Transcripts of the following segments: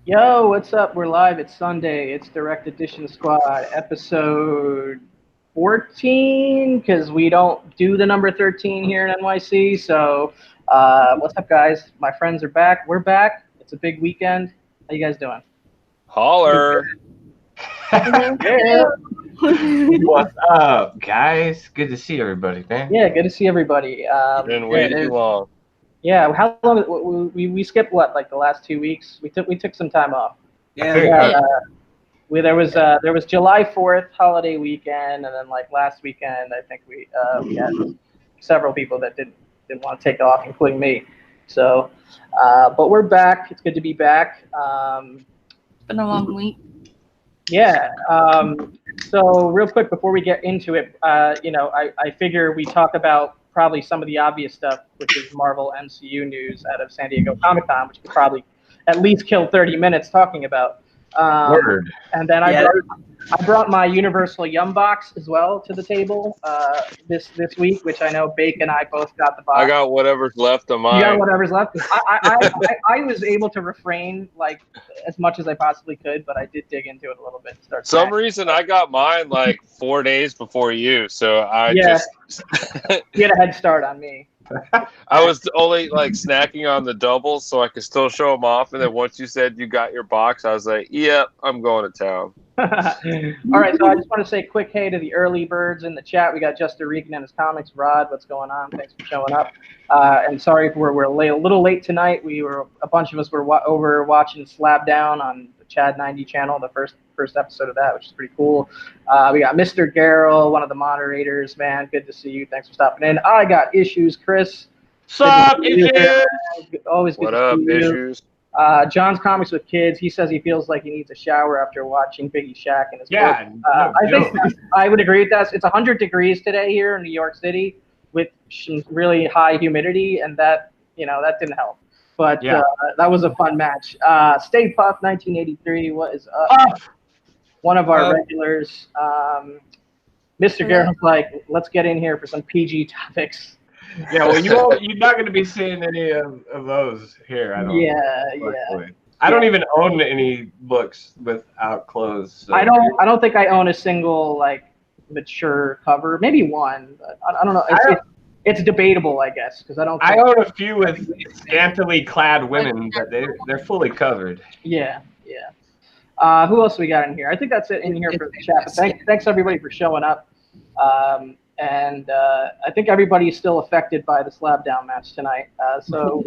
Yo, what's up? We're live. It's Sunday. It's Direct Edition Squad, episode 14, because we don't do the number 13 here in NYC. So, what's up, guys? My friends are back. We're back. It's a big weekend. How you guys doing? Holler. Yeah. What's up, guys? Good to see everybody, man. Yeah, good to see everybody. Been way too long. Yeah, how long? We skipped what, like the last 2 weeks? We took some time off. Very Yeah, good. there was July 4th holiday weekend, and then like last weekend, I think we had several people that didn't want to take off, including me. So, but we're back. It's good to be back. It's been a long week. Yeah. So real quick before we get into it, I figure we talk about probably some of the obvious stuff, which is Marvel MCU news out of San Diego Comic-Con, which could probably at least kill 30 minutes talking about. Word. And then I brought my Universal Yum box as well to the table this week, which I know Bake and I both got the box. I got whatever's left of You got mine. whatever's left. I was able to refrain like as much as I possibly could, but I did dig into it a little bit to start. Some reason I got mine like 4 days before you, so You had a head start on me. I was only like snacking on the doubles so I could still show them off. And then once you said you got your box, I was like, "Yep, I'm going to town." All right, so I just want to say quick hey to the early birds in the chat. We got Justin Regan and his comics. Rod, what's going on? Thanks for showing up. And sorry if we're a little late tonight. A bunch of us were over watching Slab Down on the Chad 90 channel, the first episode of that, which is pretty cool. We got Mr. Garrell, one of the moderators. Man, good to see you. Thanks for stopping in. I got Issues, Chris. Sup, Issues? Always good What to up, see you. Issues? John's Comics with Kids. He says he feels like he needs a shower after watching Biggie Shack in his book. No I joke. think I would agree with that. It's 100 degrees today here in New York City with some really high humidity, and that didn't help. But Yeah. that was a fun match. Stay Puff 1983. What is up? One of our regulars. Mr. Garrett's like, let's get in here for some PG topics. Yeah, well, you're not going to be seeing any of those here. I don't. Yeah. I don't even own any books without clothes. So. I don't think I own a single like mature cover. Maybe one, but I don't know. It's debatable, I guess, because I don't. I own a few with scantily clad women, but they're fully covered. Yeah. Who else we got in here? I think that's it in here for the chat. But thanks everybody for showing up. And I think everybody's still affected by the slab down match tonight. So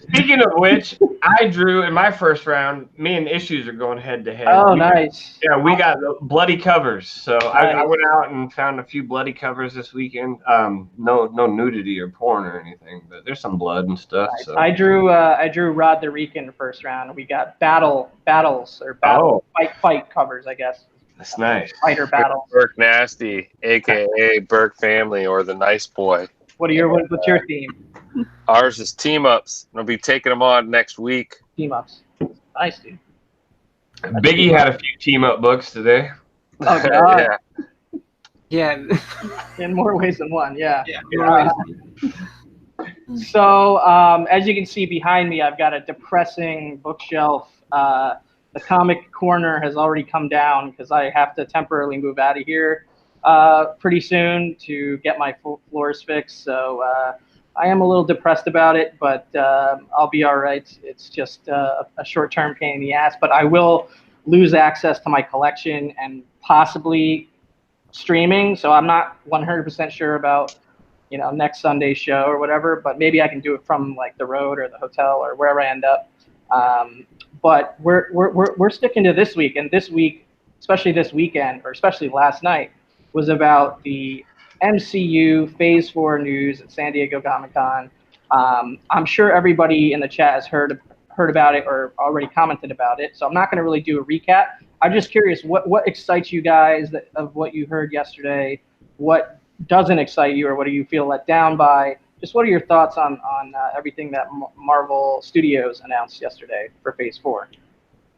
Speaking of which, I drew in my first round. Me and Issues are going head to head. Oh, nice. Yeah, we got bloody covers. So Nice. I went out and found a few bloody covers this weekend. No nudity or porn or anything, but there's some blood and stuff. Nice. So I drew Rod the Rican first round. We got battles fight covers, I guess. That's nice. Fighter battle. Burke Nasty, aka Burke Family, or the Nice Boy. What's your theme? Ours is team ups. I'll be taking them on next week. Team ups. Nice, dude. Biggie had a few team up books today. Oh God. Yeah. Yeah. In more ways than one, yeah. Yeah. So, as you can see behind me, I've got a depressing bookshelf. The comic corner has already come down because I have to temporarily move out of here pretty soon to get my floors fixed. So I am a little depressed about it, but I'll be all right. It's just a short-term pain in the ass, but I will lose access to my collection and possibly streaming. So I'm not 100% sure about next Sunday's show or whatever, but maybe I can do it from like the road or the hotel or wherever I end up. But we're sticking to this week, and this week, especially this weekend, or especially last night, was about the MCU Phase 4 news at San Diego Comic-Con. I'm sure everybody in the chat has heard about it or already commented about it, so I'm not going to really do a recap. I'm just curious, what excites you guys of what you heard yesterday? What doesn't excite you, or what do you feel let down by? Just what are your thoughts on everything that Marvel Studios announced yesterday for Phase 4?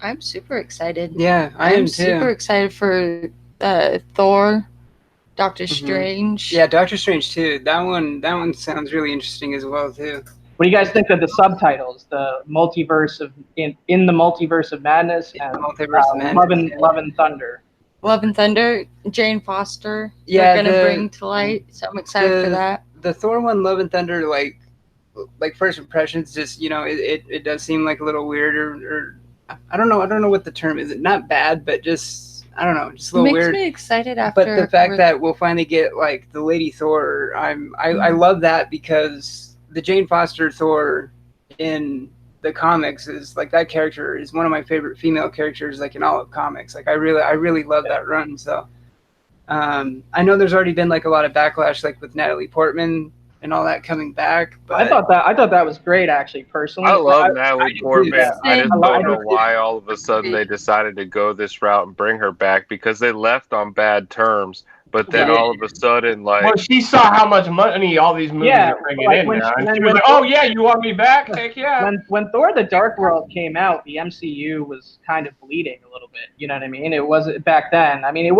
I'm super excited. Yeah, I am too. Super excited for Thor, Doctor Strange. Yeah, Doctor Strange too. That one sounds really interesting as well too. What do you guys think of the subtitles? The multiverse of in the multiverse of madness and Multiverse of Madness, Love and Thunder. Love and Thunder, Jane Foster. Yeah, they're gonna the- bring to light. So I'm excited for that. The Thor one, Love and Thunder, like first impressions, just it does seem like a little weird, or I don't know what the term is. Not bad, but just I don't know, just a It little makes weird. me excited after. But the fact that we'll finally get like the Lady Thor, I love that, because the Jane Foster Thor in the comics is like, that character is one of my favorite female characters like in all of comics. Like I really love that run. So I know there's already been like a lot of backlash like with Natalie Portman and all that coming back. But I thought that was great, actually. Personally, I love Natalie Portman. that. I just I don't know do. why all of a sudden they decided to go this route and bring her back, because they left on bad terms. But then Yeah. all of a sudden, like, Well, she saw how much money all these movies Yeah, are bringing like in when now, she- and when- she was when- like, "Oh yeah, you want me back? Heck yeah!" when Thor: The Dark World came out, the MCU was kind of bleeding a little bit. You know what I mean? It wasn't back then. I mean, it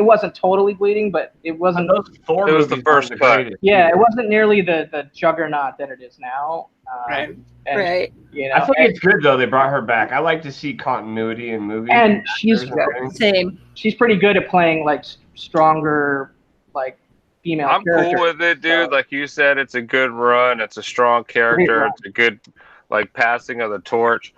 wasn't totally bleeding, but it wasn't. Those Thor It was the movies first weren't cut. greatest. Yeah, it wasn't nearly the juggernaut that it is now. Right. And, right. You know, I think it's good though they brought her back. I like to see continuity in movies. and she's Same. pretty good at playing like stronger, like female I'm characters. cool with it, dude. Like you said, it's a good run. It's a strong character. run. It's a good, like, passing of the torch.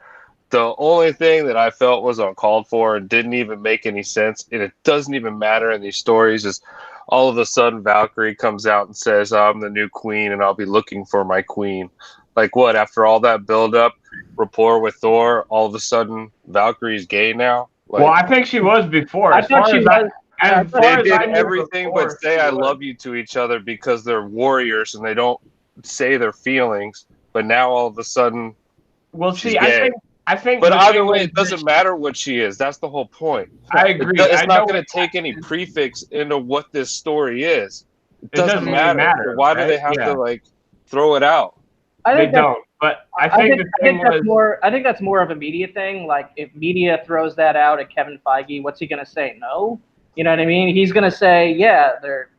The only thing that I felt was uncalled for and didn't even make any sense, and it doesn't even matter in these stories, is all of a sudden Valkyrie comes out and says, "I'm the new queen and I'll be looking for my queen." Like, what? After all that build-up, rapport with Thor, all of a sudden Valkyrie's gay now? Like, Well, I think she was before. I As thought far she as was. as far they as did I knew everything before, but say she "I was. love you" to each other because they're warriors and they don't say their feelings. But now all of a sudden, Well, she's see, gay. I think. But the either thing way, is it doesn't matter what she is. That's the whole point. I agree. It's I not know going to take any prefix into what this story is. It doesn't doesn't really matter. matter, So why do they right? have Yeah. to like throw it out? I They think that's- don't. But I I think think, the I thing think that's was. more. I think that's more of a media thing. Like, if media throws that out at Kevin Feige, what's he gonna say? No, you know what I mean? He's gonna say, yeah,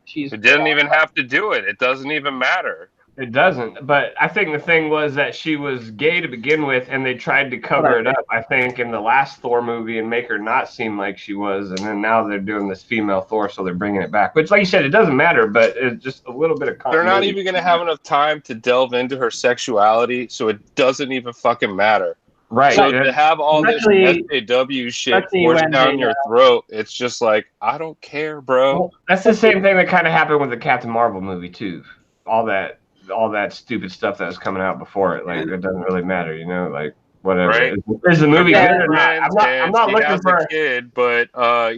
she's. It didn't even have to do it. It doesn't even matter. It doesn't, but I think the thing was that she was gay to begin with, and they tried to cover Right. it up, I think, in the last Thor movie and make her not seem like she was, and then now they're doing this female Thor, so they're bringing it back. Which, like you said, it doesn't matter, but it's just a little bit of They're continuity. not even going to have enough time to delve into her sexuality, so it doesn't even fucking matter. right. So to have all this Especially- SJW shit especially forced when down they, your throat, it's just like, I don't care, bro. That's the same thing that kind of happened with the Captain Marvel movie too. All that stupid stuff that was coming out before it, like it doesn't really matter, like whatever. Right. Is the movie Yeah, good or not? I'm not she looking has for. a kid, but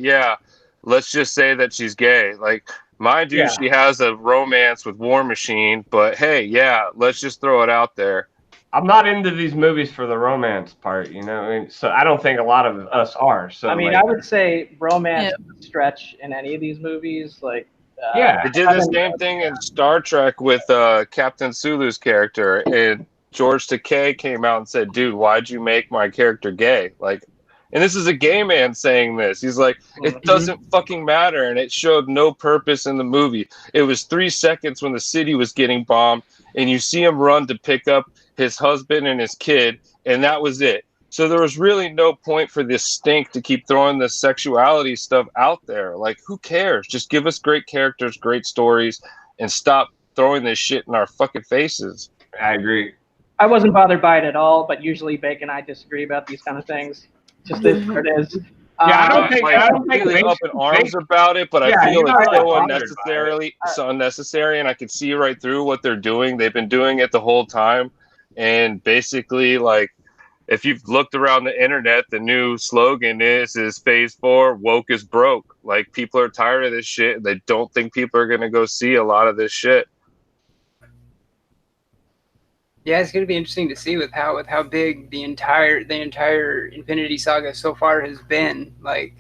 yeah, let's just say that she's gay. Like, mind you, Yeah. she has a romance with War Machine, but hey, yeah, let's just throw it out there. I'm not into these movies for the romance part, I mean, so I don't think a lot of us are. So I mean, like, I would say romance stretch in any of these movies. Like, Yeah. They did the same thing in Star Trek with Captain Sulu's character, and George Takei came out and said, "Dude, why'd you make my character gay?" Like, and this is a gay man saying this. He's like, "It doesn't fucking matter," and it showed no purpose in the movie. It was 3 seconds when the city was getting bombed, and you see him run to pick up his husband and his kid, and that was it. So there was really no point for this stink to keep throwing this sexuality stuff out there. Like, who cares? Just give us great characters, great stories, and stop throwing this shit in our fucking faces. I agree. I wasn't bothered by it at all, but usually Bake and I disagree about these kind of things. Just is what it is. Yeah, I don't I'm think- like I don't think completely up in arms about it, but Yeah, I feel you're it's not so bothered by unnecessarily, so unnecessary, and I can see right through what they're doing. They've been doing it the whole time, and basically, like, if you've looked around the internet, the new slogan is Phase 4, woke is broke. Like, people are tired of this shit, and they don't think people are going to go see a lot of this shit. Yeah, it's going to be interesting to see with how big the entire Infinity Saga so far has been. Like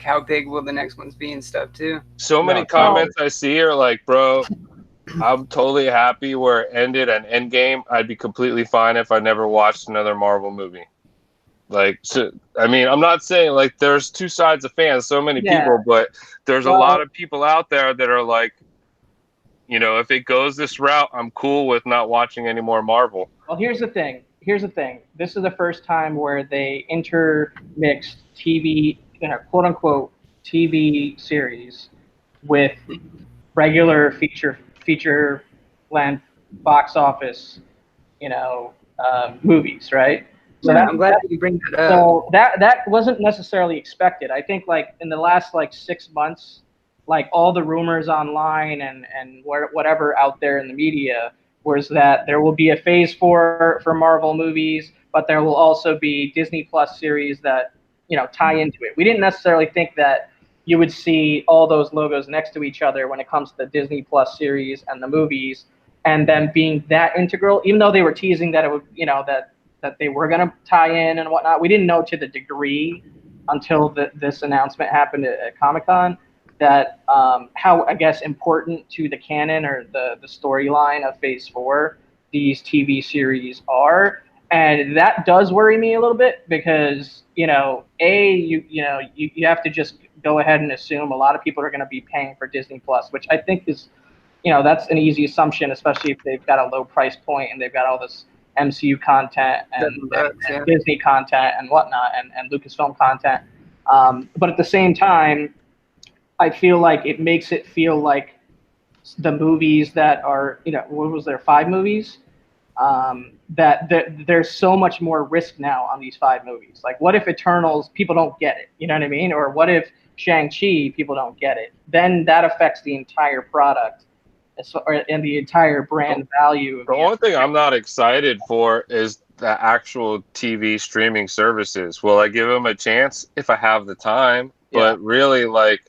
how big will the next ones be and stuff too. So many comments I see are like, bro, I'm totally happy where it ended at Endgame. I'd be completely fine if I never watched another Marvel movie. Like, so, I mean, I'm not saying, like, there's two sides of fans, so many people, but there's a lot of people out there that are like, You know, if it goes this route, I'm cool with not watching any more Marvel. Well, here's the thing. This is the first time where they intermixed TV, quote unquote TV series with regular feature length box office, movies, right? So I'm glad that you bring that up. So that wasn't necessarily expected. I think like in the last like 6 months, like all the rumors online and whatever out there in the media was that there will be a phase 4 for Marvel movies, but there will also be Disney Plus series that tie into it. We didn't necessarily think that you would see all those logos next to each other when it comes to the Disney Plus series and the movies, and them being that integral. Even though they were teasing that it would, that they were going to tie in and whatnot. We didn't know to the degree until this announcement happened at Comic-Con that how, I guess, important to the canon or the storyline of Phase 4 these TV series are. And that does worry me a little bit because, you have to just go ahead and assume a lot of people are going to be paying for Disney Plus, which I think is, that's an easy assumption, especially if they've got a low price point and they've got all this MCU content and Disney content and whatnot and Lucasfilm content. But at the same time, I feel like it makes it feel like the movies that are, what was there, 5 movies? That there's so much more risk now on these 5 movies. Like, what if Eternals, people don't get it? You know what I mean? Or what if Shang-Chi, people don't get it? Then that affects the entire product and the entire brand value. The only thing I'm not excited for is the actual TV streaming services. Will I give them a chance if I have the time? Yeah. But really, like,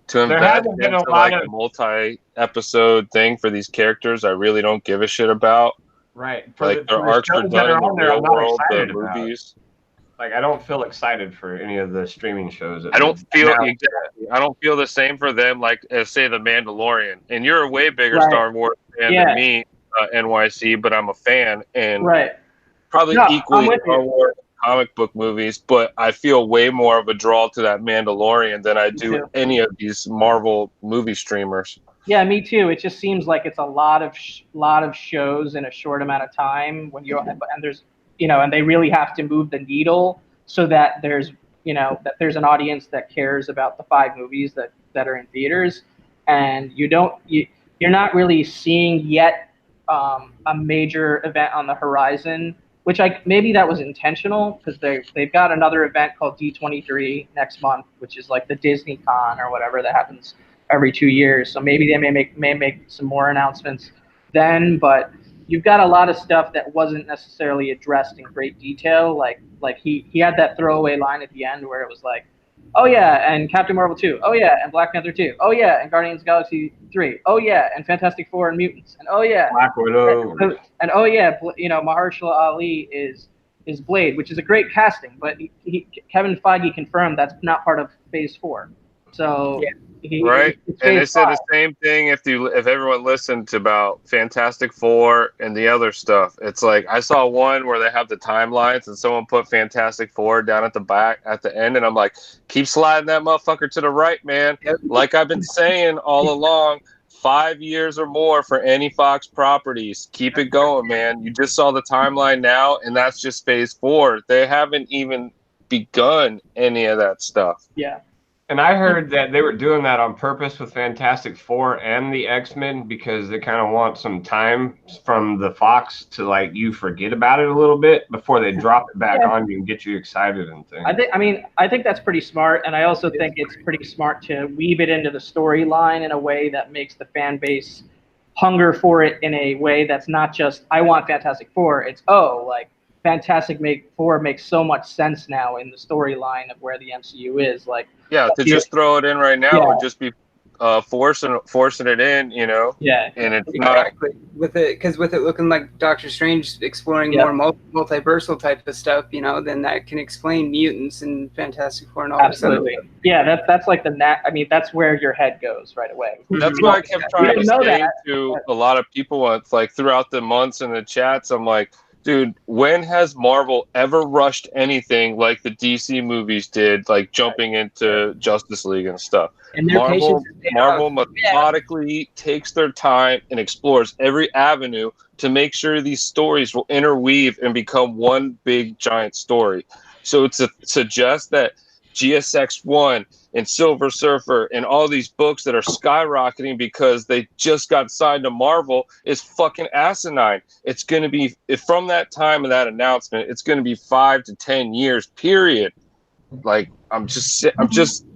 to invest into like a multi-episode thing for these characters, I really don't give a shit about. Right. Like their arcs are done in the real world, the movies. Like, I don't feel excited for any of the streaming shows. I don't feel the same for them, like as say the Mandalorian. And you're a way bigger Star Wars fan than me, NYC, but I'm a fan and probably equally Star Wars comic book movies. But I feel way more of a draw to that Mandalorian than I do any of these Marvel movie streamers. Yeah, me too. It just seems like it's a lot of shows in a short amount of time when and there's and they really have to move the needle so that there's an audience that cares about the 5 movies that are in theaters, and you're not really seeing yet a major event on the horizon, which maybe that was intentional because they've got another event called D23 next month, which is like the Disney Con or whatever that happens every 2 years. So maybe they may make some more announcements then, but you've got a lot of stuff that wasn't necessarily addressed in great detail. Like he had that throwaway line at the end where it was like, oh yeah, and Captain Marvel 2, oh yeah, and Black Panther 2, oh yeah, and Guardians of the Galaxy 3, oh yeah, and Fantastic Four and Mutants, and oh yeah, Black Widow, and oh yeah, Mahershala Ali is Blade, which is a great casting, but Kevin Feige confirmed that's not part of Phase 4. So right, and they said the same thing if everyone listened to about Fantastic Four and the other stuff. It's like I saw one where they have the timelines and someone put Fantastic Four down at the back at the end, and I'm like, keep sliding that motherfucker to the right, man. Like I've been saying all along, 5 years or more for any Fox properties. Keep it going, man. You just saw the timeline now, and that's just Phase 4. They haven't even begun any of that stuff. Yeah. And I heard that they were doing that on purpose with Fantastic Four and the X-Men because they kind of want some time from the Fox to like you forget about it a little bit before they drop it back on you and get you excited and things. I think that's pretty smart, and I also think it's pretty smart to weave it into the storyline in a way that makes the fan base hunger for it in a way that's not just I want Fantastic Four. It's Fantastic Four makes so much sense now in the storyline of where the MCU is. Like, yeah, to just throw it in right now would just be forcing it in, Yeah, and it's exactly with it looking like Doctor Strange exploring more multiversal type of stuff, then that can explain mutants and Fantastic Four and all. Absolutely, yeah. That's like that's where your head goes right away. That's why I kept trying to say to a lot of people. It's like throughout the months in the chats, I'm like, Dude, when has Marvel ever rushed anything like the DC movies did, like jumping into Justice League and stuff? And their Marvel, patience is paid Marvel off. methodically takes their time and explores every avenue to make sure these stories will interweave and become one big giant story. So to suggest that GSX-1 and Silver Surfer and all these books that are skyrocketing because they just got signed to Marvel is fucking asinine. It's going to be, from that time of that announcement, it's going to be 5 to 10 years, period. Like, I'm just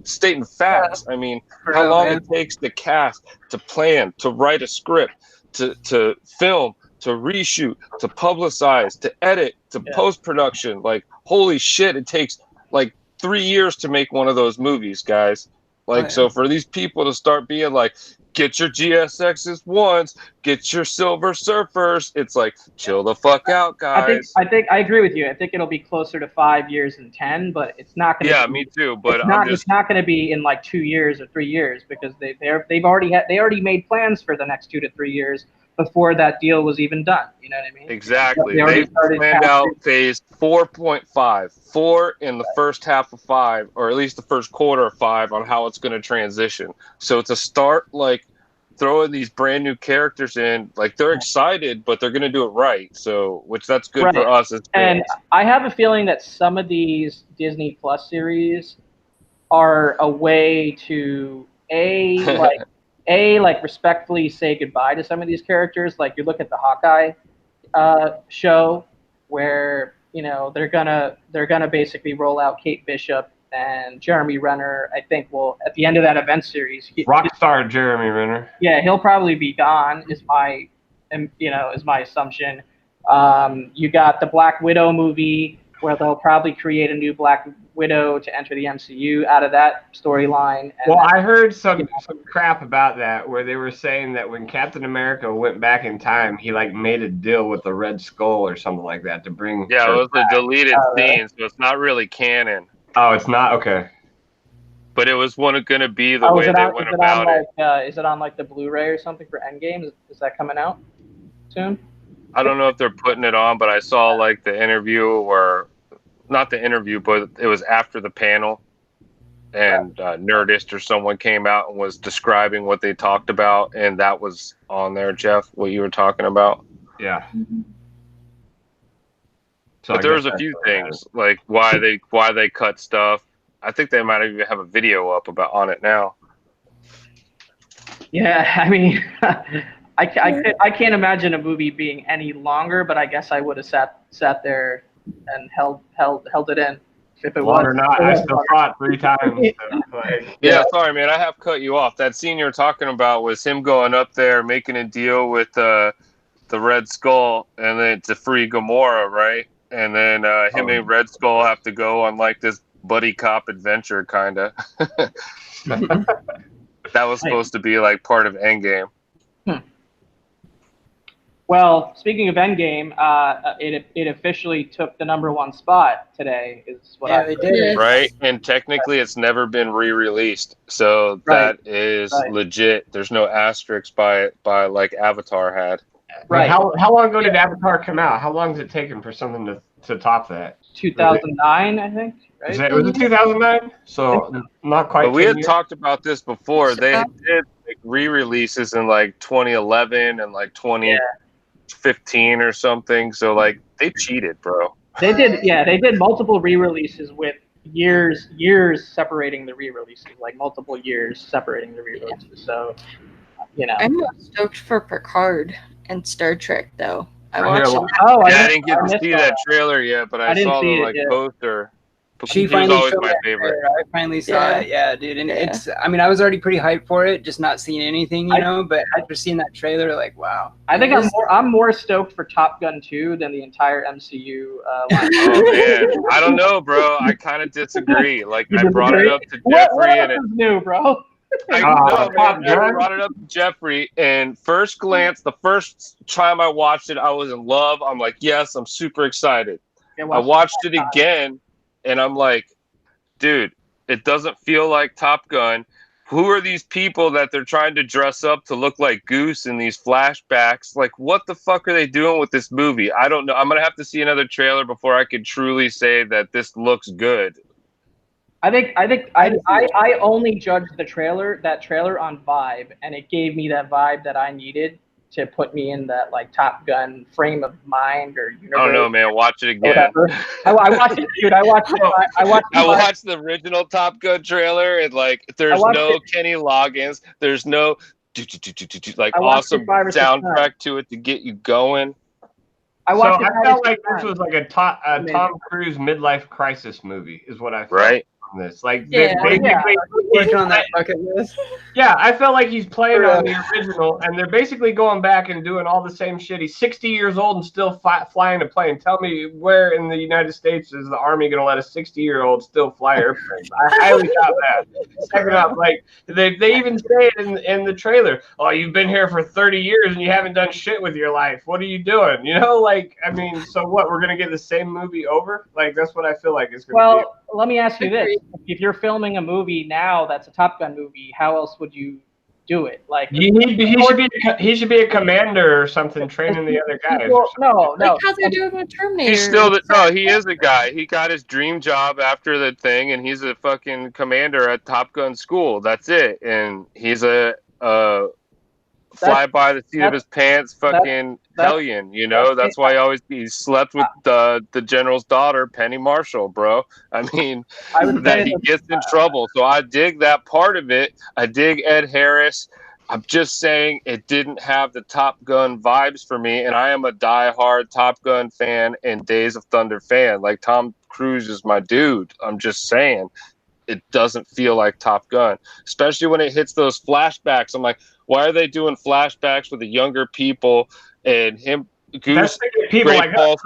stating facts. I mean, how long it takes to cast, to plan, to write a script, to film, to reshoot, to publicize, to edit, to post-production. Like, holy shit, it takes like 3 years to make one of those movies, guys. Like, so for these people to start being like, get your GSXs once, get your Silver Surfers, it's like, chill the fuck out, guys. I think I agree with you. I think it'll be closer to 5 years than 10, but it's not going to. Yeah, me too. But it's not going to be in like 2 years or 3 years because they already made plans for the next 2 to 3 years before that deal was even done. You know what I mean? Exactly. They planned out phase 4.5, 4 in the first half of 5, or at least the first quarter of 5, on how it's going to transition. So to start like throwing these brand new characters in, like they're excited, but they're going to do it right. So, which that's good for us as fans. And I have a feeling that some of these Disney Plus series are a way to like respectfully say goodbye to some of these characters. Like you look at the Hawkeye show, where they're gonna basically roll out Kate Bishop and Jeremy Renner. I think at the end of that event series, Rockstar Jeremy Renner. Yeah, he'll probably be gone. Is my assumption. You got the Black Widow movie, where they'll probably create a new Black Widow to enter the MCU out of that storyline. Well, I heard some crap about that, where they were saying that when Captain America went back in time, he like made a deal with the Red Skull or something like that to bring. Yeah, it was a deleted scene, so it's not really canon. Oh, it's not? Okay. But it was going to be the way they went about it. Is it on like the Blu-ray or something for Endgame? Is that coming out soon? I don't know if they're putting it on, but I saw like the interview, or not the interview, but it was after the panel, and Nerdist or someone came out and was describing what they talked about, and that was on there, Jeff, what you were talking about. Yeah. So but there was a few things like why they cut stuff. I think they might even have a video up on it now. Yeah, I mean, I can't imagine a movie being any longer, but I guess I would have sat there and held it in if it was. Or not, I still fought 3 times. So, yeah, sorry, man, I have cut you off. That scene you're talking about was him going up there, making a deal with the Red Skull, and then to free Gamora, right? And then him and Red Skull have to go on like this buddy cop adventure, kind of. That was supposed to be like part of Endgame. Well, speaking of Endgame, it officially took the #1 spot today. Is what they did. Right, and technically it's never been re-released, so that is legit. There's no asterisks by it, like Avatar had. Right. How long ago did Avatar come out? How long has it taken for something to top that? 2009, I think. Right? Was it 2009? So not quite. But we had talked about this before. They did like re-releases in like 2011 and like 2015 or something. So like they cheated, bro. They did. Yeah, they did multiple re-releases with years separating the re-releases, like multiple years separating the re-releases. So, I'm stoked for Picard and Star Trek, though. I watched it. I didn't get to see that trailer yet, but I saw the poster. She finally showed my favorite. I finally saw it. Yeah, dude. And it's, I mean, I was already pretty hyped for it, just not seeing anything, but after seeing that trailer, like, wow. I think I'm more stoked for Top Gun 2 than the entire MCU. Oh, man. I don't know, bro. I kind of disagree. Like, I brought it up to Jeffrey. What is new, bro? I brought it up to Jeffrey, and first glance, the first time I watched it, I was in love. I'm like, yes, I'm super excited. I watched it again, and I'm like, dude, it doesn't feel like Top Gun. who are these people that they're trying to dress up to look like Goose in these flashbacks? Like, what the fuck are they doing with this movie? I don't know. I'm gonna have to see another trailer before I can truly say that this looks good. I only judged that trailer on vibe, and it gave me that vibe that I needed to put me in that like Top Gun frame of mind or universe. I don't know, man. Watch it again. I watched it, dude. I watched the original Top Gun trailer, and like, there's no Kenny Loggins. There's no like awesome soundtrack to it to get you going. I felt like this was like a Tom Cruise midlife crisis movie, is what I felt. Right. This like working on that bucket list. Yeah, I felt like he's playing on the original, and they're basically going back and doing all the same shit. He's 60 years old and still flying a plane. Tell me where in the United States is the Army going to let a 60-year-old still fly airplanes? I highly doubt that. Second up, like they even say it in the trailer. Oh, you've been here for 30 years and you haven't done shit with your life. What are you doing? You know, like, I mean, so what? We're going to get the same movie over? Like, that's what I feel like it's going to be. Let me ask you this. If you're filming a movie now that's a Top Gun movie, how else would you do it? Like he should be a commander or something, training the other guys. No. Like how they're doing with Terminator. He's still he is a guy. He got his dream job after the thing, and he's a fucking commander at Top Gun school. That's it. And he's a fly by the seat of his pants fucking hellion, you know. That's why he slept with the general's daughter, Penny Marshall, bro. I mean, that he gets in trouble. So I dig that part of it. I dig Ed Harris. I'm just saying it didn't have the Top Gun vibes for me, and I am a diehard Top Gun fan and Days of Thunder fan. Like, Tom Cruise is my dude. I'm just saying it doesn't feel like Top Gun, especially when it hits those flashbacks. I'm like, why are they doing flashbacks with the younger people and him? Goose, people like Paul.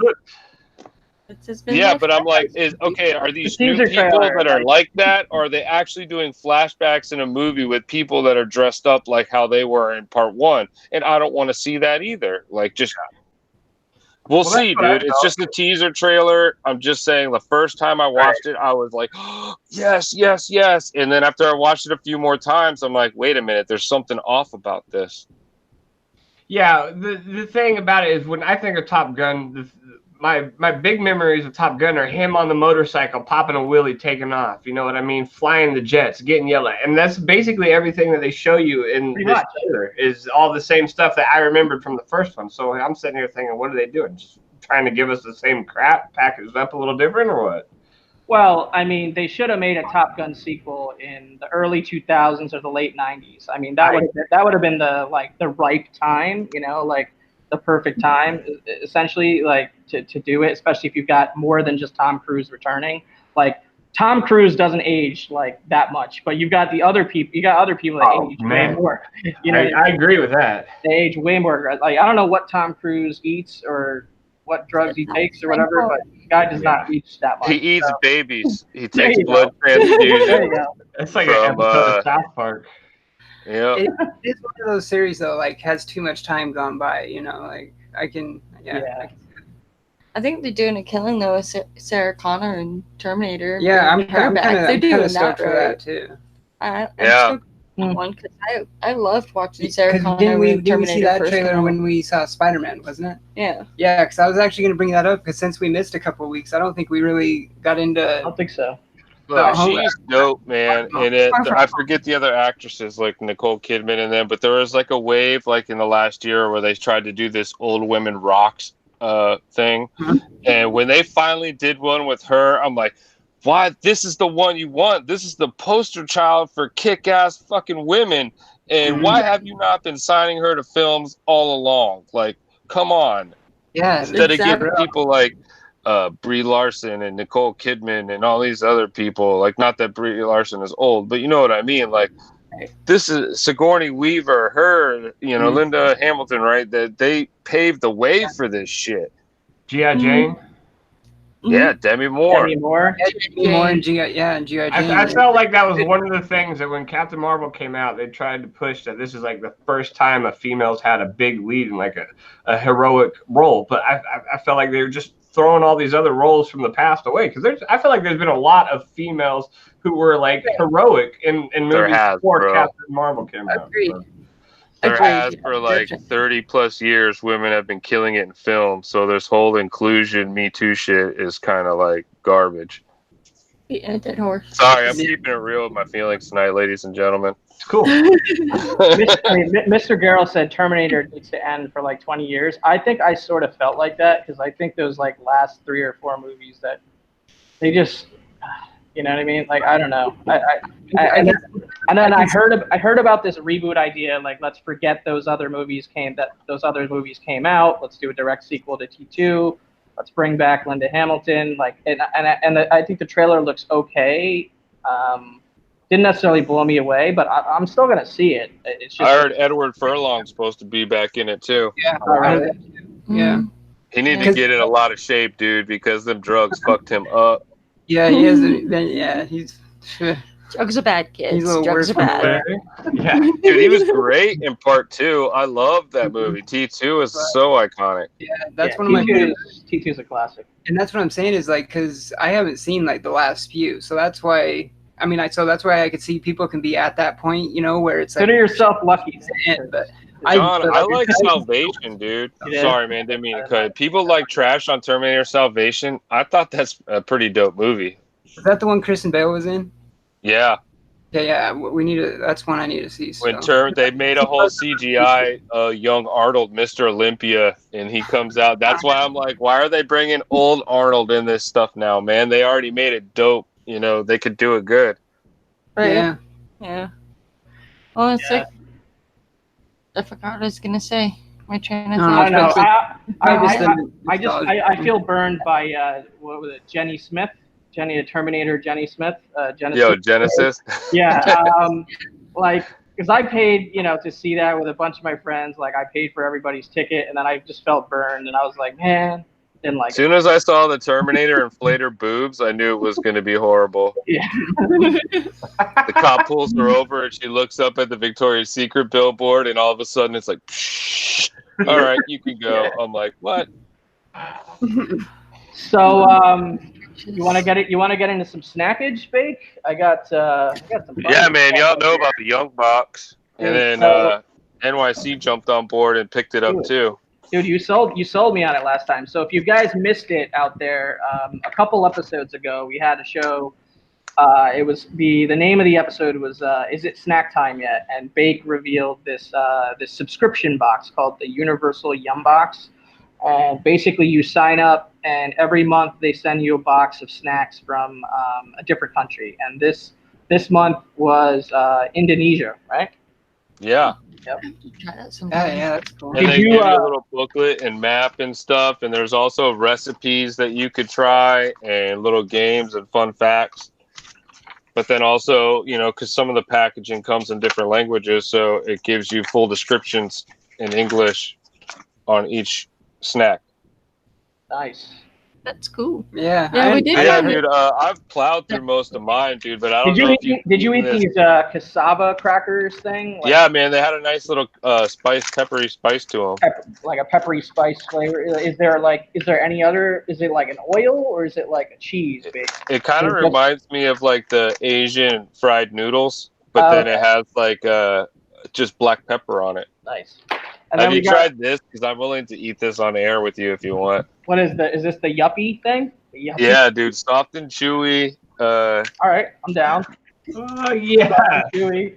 Yeah, but I'm like, are these new people that are like that, or are they actually doing flashbacks in a movie with people that are dressed up like how they were in part one? And I don't want to see that either. Like, just we'll see, dude. It's just a teaser trailer. I'm just saying, the first time I watched it, I was like, oh, yes. And then after I watched it a few more times, I'm like, wait a minute, there's something off about this. Yeah, the thing about it is, when I think of Top Gun, my big memories of Top Gun are him on the motorcycle, popping a wheelie, taking off. You know what I mean? Flying the jets, getting yelled at. And that's basically everything that they show you in this trailer is all the same stuff that I remembered from the first one. So I'm sitting here thinking, what are they doing? Just trying to give us the same crap, packaged up a little different, or what? Well, I mean, they should have made a Top Gun sequel in the early 2000s or the late 90s. I mean, that would have been the ripe time, you know, like the perfect time, essentially, like to do it, especially if you've got more than just Tom Cruise returning. Like, Tom Cruise doesn't age like that much, but you've got other people that age way more. You know, I agree with that. They age way more. Like, I don't know what Tom Cruise eats or what drugs he takes or whatever, but the guy does not reach that much. He eats babies. He takes blood transfusions. There you go. It's like an episode of South Park. Yeah. It's one of those series though, like, has too much time gone by, you know, like I can think they're doing a killing though with Sarah Connor and Terminator. Yeah, I'm kind of that stoked for that too. I'm stoked for one because I loved watching Sarah Connor. Didn't we Terminator see that trailer when we saw Spider-Man, wasn't it? Yeah. Yeah, because I was actually going to bring that up because since we missed a couple of weeks, I don't think we really got into. I don't think so. Look, she's dope, man. And I forget the other actresses like Nicole Kidman and them, but there was like a wave like in the last year where they tried to do this old women rocks thing. And when they finally did one with her, I'm like, why? This is the one you want. This is the poster child for kick-ass fucking women. And why have you not been signing her to films all along? Like, come on. Yeah. Instead of getting people like Brie Larson and Nicole Kidman and all these other people, like, not that Brie Larson is old, but you know what I mean. Like, this is Sigourney Weaver, her, you know, Linda Hamilton, right? That they paved the way for this shit. G.I. Jane. Yeah, Demi Moore. Demi Moore and G.I. Jane. I felt like that was one of the things that when Captain Marvel came out, they tried to push that this is like the first time a female's had a big lead in like a heroic role. But I felt like they were just throwing all these other roles from the past away. Because I feel like there's been a lot of females who were like heroic in movies before Captain Marvel came out. Agreed. So. There has for like 30 plus years, women have been killing it in film. So this whole inclusion, Me Too shit is kind of like garbage. Beating a dead horse. Sorry, I'm keeping it real with my feelings tonight, ladies and gentlemen. It's cool. Mr. Garrell said Terminator needs to end for like 20 years. I think I sort of felt like that because I think those like last 3 or 4 movies that they just, you know what I mean? Like I don't know. And then I heard about this reboot idea. Like let's forget those other movies came out. Let's do a direct sequel to T2. Let's bring back Linda Hamilton. Like and I think the trailer looks okay. Didn't necessarily blow me away, but I'm still gonna see it. It's just, I heard Edward Furlong's supposed to be back in it too. Yeah. Yeah. He needed to get in a lot of shape, dude, because them drugs fucked him up. Yeah, he hasn't been. Yeah, he's. Drugs are bad, kids. He's a little Drugs worse are bad. Yeah. Dude, he was great in part 2. I love that movie. T2 is so iconic. Yeah, that's one of my favorites. T2's a classic. And that's what I'm saying is like, because I haven't seen like the last few, so that's why. I mean, so that's why I could see people can be at that point, you know, where it's like. Consider yourself lucky. But John, I like Salvation, dude. Yeah. Sorry, man, didn't mean to cut it. People like trash on Terminator Salvation. I thought that's a pretty dope movie. Is that the one Kristen Bale was in? Yeah. Yeah, we need to. That's one I need to see. So. When they made a whole CGI young Arnold, Mr. Olympia, and he comes out. That's why I'm like, why are they bringing old Arnold in this stuff now, man? They already made it dope. You know, they could do it good. Right. Yeah. Yeah. Well, it's like I forgot what I was gonna say. My train of I thought. don't know. I feel burned by what was it? Jenny Smith. Jenny the Terminator, Jenny Smith. Genesis. Yeah, like because I paid, to see that with a bunch of my friends. Like I paid for everybody's ticket, and then I just felt burned, and I was like, man, didn't like. As soon as I saw the Terminator inflate her boobs, I knew it was going to be horrible. Yeah. The cop pulls her over, and she looks up at the Victoria's Secret billboard, and all of a sudden it's like, psh, all right, you can go. Yeah. I'm like, what? So, you want to get it? You want to get into some snackage, Bake? I got some. Yeah, man. Y'all know about the Young Box, and then NYC jumped on board and picked it up too. Dude, you sold me on it last time. So if you guys missed it out there, a couple episodes ago, we had a show. It was the name of the episode was "Is It Snack Time Yet?" And Bake revealed this subscription box called the Universal Yum Box. And basically, you sign up, and every month they send you a box of snacks from a different country. And this month was Indonesia, right? Yeah. Yep. Yeah, that's cool. And they give you a little booklet and map and stuff, and there's also recipes that you could try and little games and fun facts. But then also, because some of the packaging comes in different languages, so it gives you full descriptions in English on each snack. Nice. That's cool. Yeah, we did. Yeah, dude. I've plowed through most of mine, dude. But I don't know. Did you eat these cassava crackers thing? Yeah, man. They had a nice little peppery spice to them. Like a peppery spice flavor. Is there any other? Is it like an oil or is it like a cheese? It kind of reminds me of like the Asian fried noodles, but then it has like just black pepper on it. Nice. Have you tried this? Because I'm willing to eat this on air with you if you want. What is this the yuppie thing? The yuppie? Yeah, dude. Soft and chewy. All right, I'm down. Oh, yeah. Soft and chewy.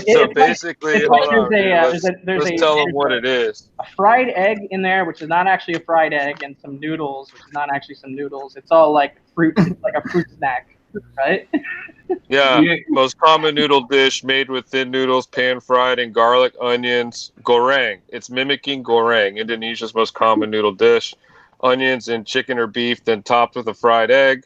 So basically, let's tell them what it is. A fried egg in there, which is not actually a fried egg, and some noodles, which is not actually some noodles. It's all like fruit, like a fruit snack, right? Yeah, most common noodle dish made with thin noodles, pan-fried in garlic, onions, goreng. It's mimicking goreng, Indonesia's most common noodle dish. Onions and chicken or beef, then topped with a fried egg.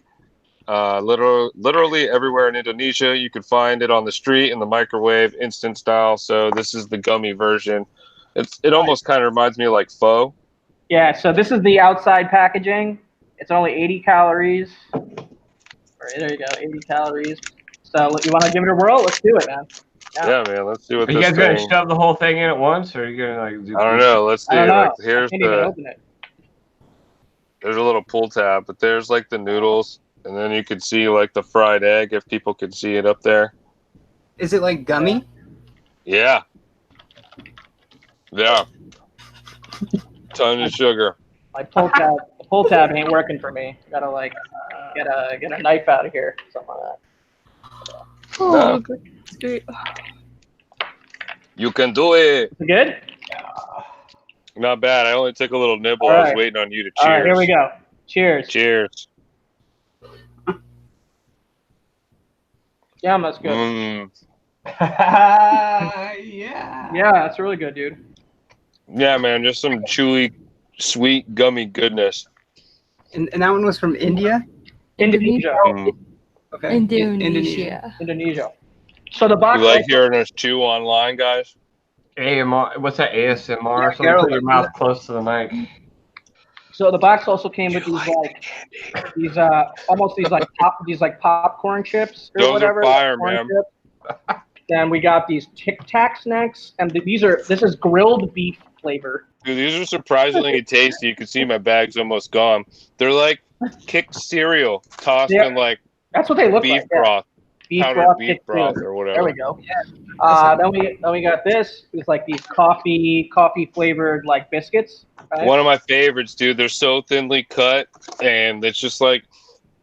Literally everywhere in Indonesia. You can find it on the street, in the microwave, instant style. So this is the gummy version. It almost kind of reminds me of like pho. Yeah, so this is the outside packaging. It's only 80 calories. There you go, 80 calories. So you want to give it a whirl? Let's do it, man. Yeah, man. Let's do it. Are you guys gonna shove the whole thing in at once, or are you gonna like? I don't know. Let's see. I don't know. Here's I can't even open it. There's a little pull tab, but there's like the noodles, and then you could see like the fried egg if people could see it up there. Is it like gummy? Yeah. Yeah. Ton of sugar. My pull tab ain't working for me. Gotta like get a knife out of here, something like that. Oh, that's great. You can do it. Is it good? Not bad. I only took a little nibble. All I was right. waiting on you to cheers. All right, here we go. Cheers. Cheers. Yeah, that's good. Yeah. Yeah, that's really good, dude. Yeah, man. Just some chewy, sweet, gummy goodness. And that one was from India? Indonesia. Okay. Indonesia. So the box. You like hearing us chew online, guys? AMR. What's that? ASMR or something? Carol, Put your mouth close to the mic. So the box also came with these almost these popcorn chips or Those whatever. are fire, corn man. chips. Then we got these Tic Tac snacks, and this is grilled beef flavor. Dude, these are surprisingly tasty. You can see my bag's almost gone. They're like kicked cereal tossed in like That's what they look beef like. Yeah. broth, Beef powdered broth, beef broth or whatever. There we go. Then we got this. It's like these coffee flavored like biscuits. Right? One of my favorites, dude. They're so thinly cut, and it's just like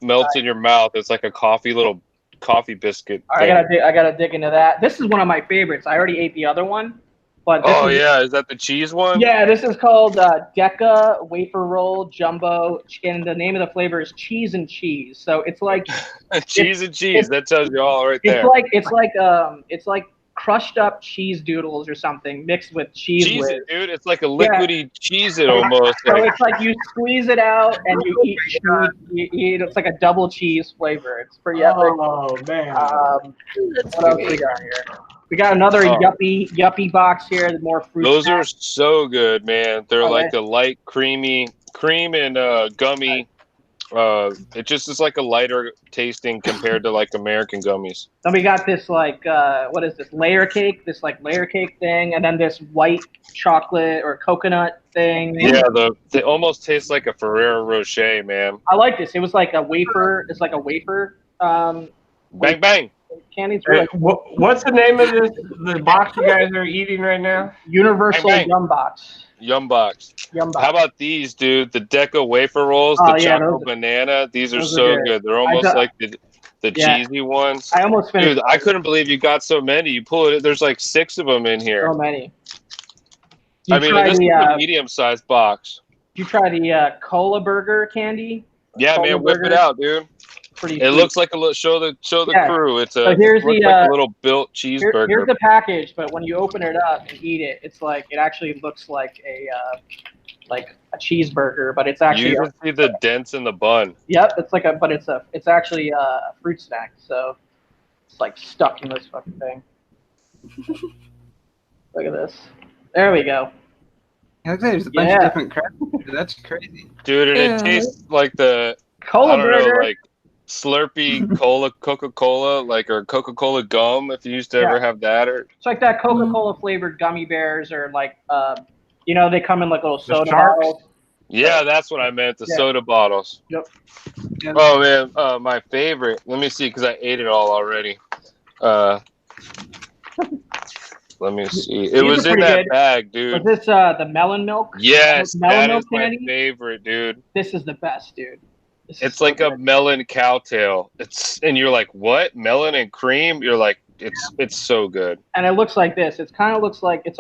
melts in your mouth. It's like a little coffee biscuit. I gotta dig into that. This is one of my favorites. I already ate the other one, but is that the cheese one? Yeah, this is called Deca Wafer Roll Jumbo, and the name of the flavor is Cheese and Cheese. So it's like cheese and cheese. That tells you all right there. It's like crushed up cheese doodles or something mixed with cheese whiz. Dude. It's like a liquidy cheese it almost. So it's like you squeeze it out and you eat. It's like a double cheese flavor. It's pretty epic. Oh man. What else we got here? We got another yuppie box here. More fruit. Those snacks. are so good, man. They're like a light cream and gummy. It just is like a lighter tasting compared to like American gummies. Then we got this like what is this layer cake? This like layer cake thing, and then this white chocolate or coconut thing. Yeah, they almost taste like a Ferrero Rocher, man. I like this. It was like a wafer. It's like a wafer. Bang bang. Candies. Hey, what's the name of the box you guys are eating right now? Universal Bang, bang. Yum Box. Yum box. Yum box. How about these, dude? The Deca wafer rolls, the choco banana. These are so good. They're almost like the cheesy ones. I almost finished. Dude, I couldn't believe you got so many. You pull it. There's like 6 of them in here. So many. This is a medium-sized box. Did you try the cola burger candy? Yeah, Cola man, whip burger? it out, dude. It looks like a little. Show the crew. It's a. So here's looks like a little built cheeseburger. Here's the package, but when you open it up and eat it, it's like it actually looks like a cheeseburger, but it's actually. You can see the dents in the bun. Yep, it's actually a fruit snack. So it's like stuck in this fucking thing. Look at this. There we go. It looks like there's a bunch of different crap. That's crazy. Dude, and it tastes like the cola burger. like Slurpee Coca-Cola, or Coca-Cola gum, if you used to ever have that. Or it's like that Coca-Cola flavored gummy bears, or like, they come in like little soda bottles. Yeah, that's what I meant, the soda bottles. Yep. Oh, man, my favorite. Let me see, because I ate it all already. Let me see. It was in that bag, dude. Was this the melon milk? Yes, melon that milk is my candy? favorite, dude. This is the best, dude. It's like a melon cowtail. And you're like, what? Melon and cream? You're like, it's so good. And it looks like this. It's almost like it's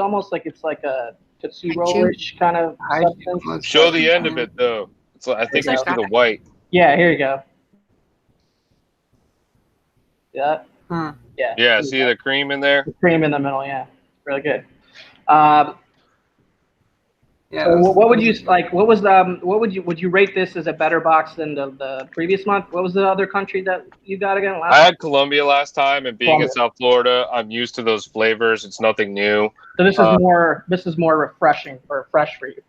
like a Tootsie Roll-ish kind of substance. Show the end of it though. I think it's the white. Yeah, here you go. Yeah. Yeah. Yeah, see the cream in there? The cream in the middle, yeah. Really good. What would you rate this as a better box than the previous month? What was the other country that you got again? I had Colombia last time, and being in South Florida, I'm used to those flavors. It's nothing new. So this is more refreshing or fresh for you.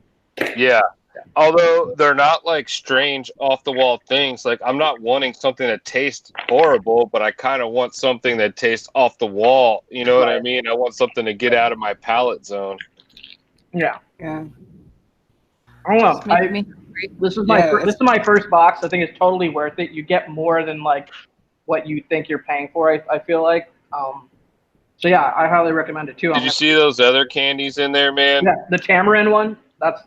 Yeah. Although they're not like strange off the wall things. Like I'm not wanting something that tastes horrible, but I kind of want something that tastes off the wall. You know what I mean? I want something to get out of my palate zone. Yeah. Yeah. I don't know. agree. This is my first box. I think it's totally worth it. You get more than like what you think you're paying for. I feel like. So yeah, I highly recommend it too. Did you see those other candies in there, man? Yeah, the tamarind one. That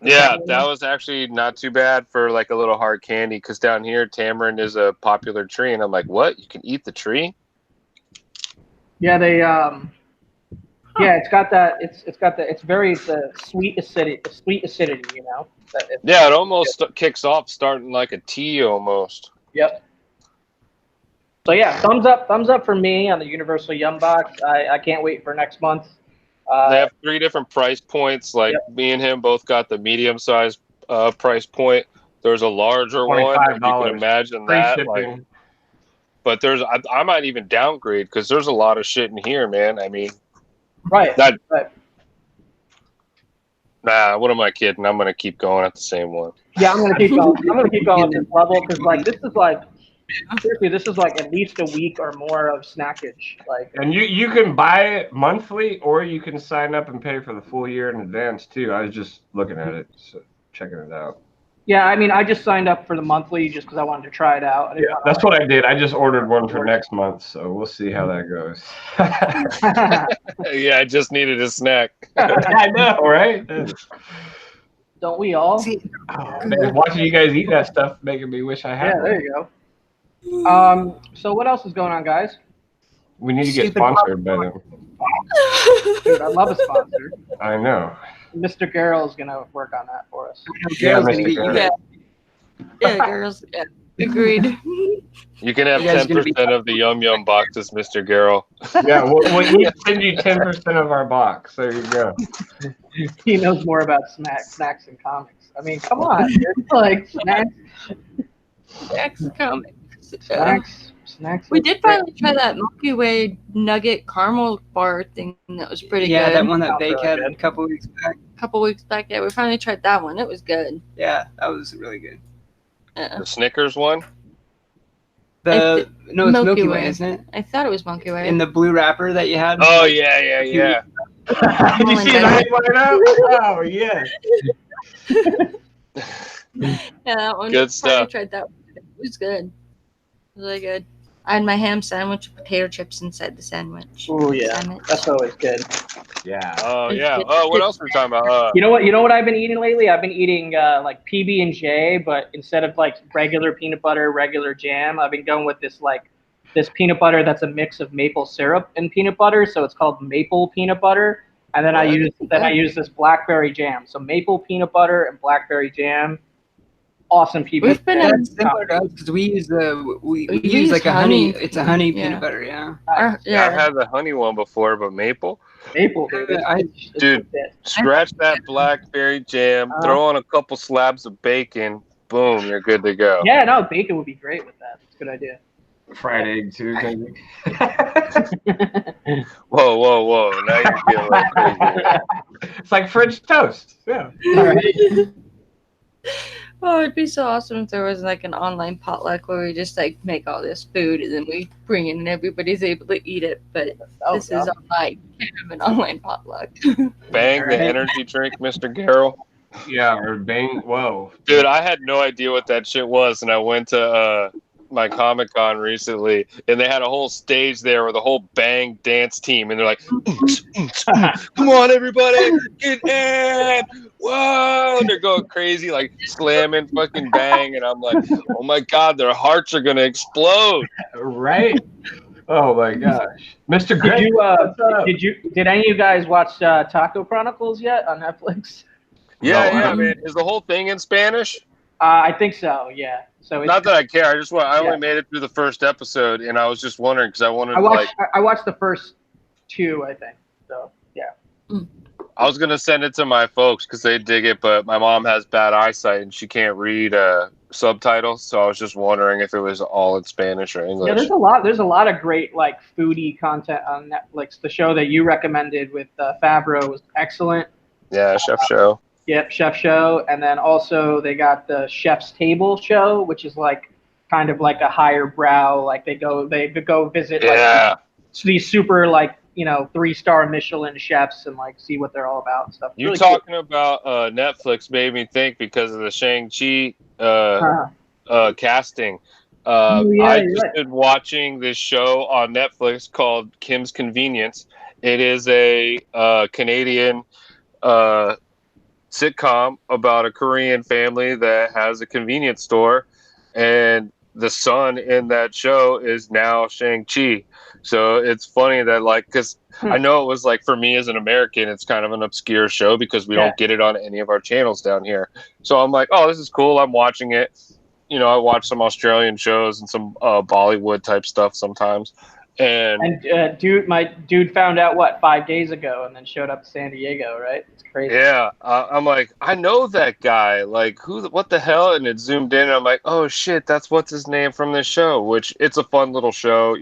was actually not too bad for like a little hard candy. Because down here, tamarind is a popular tree, and I'm like, what? You can eat the tree? Yeah, they it's got that. It's very sweet acidity. You know. Yeah, it almost kicks off starting like a tea almost. Yep. So yeah, thumbs up for me on the Universal Yum Box. I can't wait for next month. They have 3 different price points. Like me and him both got the medium size price point. There's a larger one. You can imagine that. Like, but I might even downgrade because there's a lot of shit in here, man. I mean, right. Nah, what am I kidding? I'm gonna keep going at the same one. Yeah, I'm gonna keep going. I'm gonna keep going at this level because like this is like. Seriously, this is like at least a week or more of snackage. Like, and you can buy it monthly, or you can sign up and pay for the full year in advance too. I was just looking at it, so checking it out. Yeah, I mean, I just signed up for the monthly just because I wanted to try it out. Yeah, that's what I did. I just ordered one for next month, so we'll see how that goes. Yeah, I just needed a snack. I know, right? Don't we all? Man, watching you guys eat that stuff making me wish I had. Yeah, there you go. So what else is going on, guys? We need to get sponsored by them. Dude, I love a sponsor. I know. Mr. Garrel is gonna work on that for us. Yeah, Mr. Garrel. Yeah, girls. Yeah, agreed. You can have 10% of the Yum Yum boxes, Mr. Garrel. Yeah, we'll send you 10% of our box. There you go. He knows more about snacks and comics. I mean, come on, it's like snacks. Snacks comics. Snacks. We did finally try that Milky Way nugget caramel bar thing. That was pretty good. Yeah, that one that Bake had a couple weeks back. Yeah, we finally tried that one. It was good. Yeah, that was really good. Yeah. The Snickers one? It's Milky Way, isn't it? I thought it was Milky Way. In the blue wrapper that you had? Oh, yeah. Did you see that light up? Oh, yes. Yeah, that one. Good stuff. I tried that one. It was good. Really good. I had my ham sandwich with potato chips inside the sandwich. Oh yeah, that's always good. Yeah. Oh yeah. Oh, what else are we talking about? You know what I've been eating lately? I've been eating like PB&J, but instead of like regular peanut butter, regular jam, I've been going with this peanut butter that's a mix of maple syrup and peanut butter, so it's called maple peanut butter. And then I use this blackberry jam. So maple peanut butter and blackberry jam. Awesome PB. We've been similar to us because we use like a honey. It's a honey peanut butter. Yeah. Yeah, I've had the honey one before, but maple. Dude, scratch that blackberry jam, throw on a couple slabs of bacon, boom, you're good to go. Yeah, no, bacon would be great with that. It's a good idea. Fried egg too, maybe. Whoa! Now you're getting like crazy. It's like French toast. Yeah. All right. Oh, it'd be so awesome if there was like an online potluck where we just like make all this food and then we bring it and everybody's able to eat it. But this is like kind of an online potluck. Bang the energy drink, Mr. Garrel. Yeah, or Bang. Whoa, dude, I had no idea what that shit was, and I went to my Comic-Con recently, and they had a whole stage there with a whole Bang dance team, and they're like, come on, everybody, get in! Whoa! And they're going crazy, like slamming fucking Bang, and I'm like, oh my god, their hearts are gonna explode. Right? Oh my gosh, Mr. Greg, did any of you guys watch Taco Chronicles yet on Netflix? Yeah, man. Is the whole thing in Spanish? I think so. Yeah. So it's, not that I care. I only made it through the first episode, and I was just wondering because I wanted. I watched the first 2, I think. So yeah. I was gonna send it to my folks because they dig it, but my mom has bad eyesight and she can't read subtitles, so I was just wondering if it was all in Spanish or English. Yeah, there's a lot of great like foodie content on Netflix. The show that you recommended with Favreau was excellent. Yeah, Chef Show. Yep, Chef Show, and then also they got the Chef's Table show, which is like kind of like a higher brow. Like they go visit like these super like 3-star Michelin chefs and like see what they're all about and stuff. It's You really talking about Netflix made me think because of the Shang-Chi cool. casting. Oh, yeah, I you're just right. been watching this show on Netflix called Kim's Convenience. It is a Canadian sitcom about a Korean family that has a convenience store, and the son in that show is now Shang-Chi. So it's funny that, like, because I know it was like, for me as an American, it's kind of an obscure show because we don't get it on any of our channels down here. So I'm like, oh, this is cool. I'm watching it. I watch some Australian shows and some Bollywood type stuff sometimes. And my dude found out 5 days ago and then showed up to San Diego, right? It's crazy. yeah, I'm like, I know that guy. Like, what the hell? And it zoomed in. And I'm like, oh shit, that's what's his name from this show. Which it's a fun little show.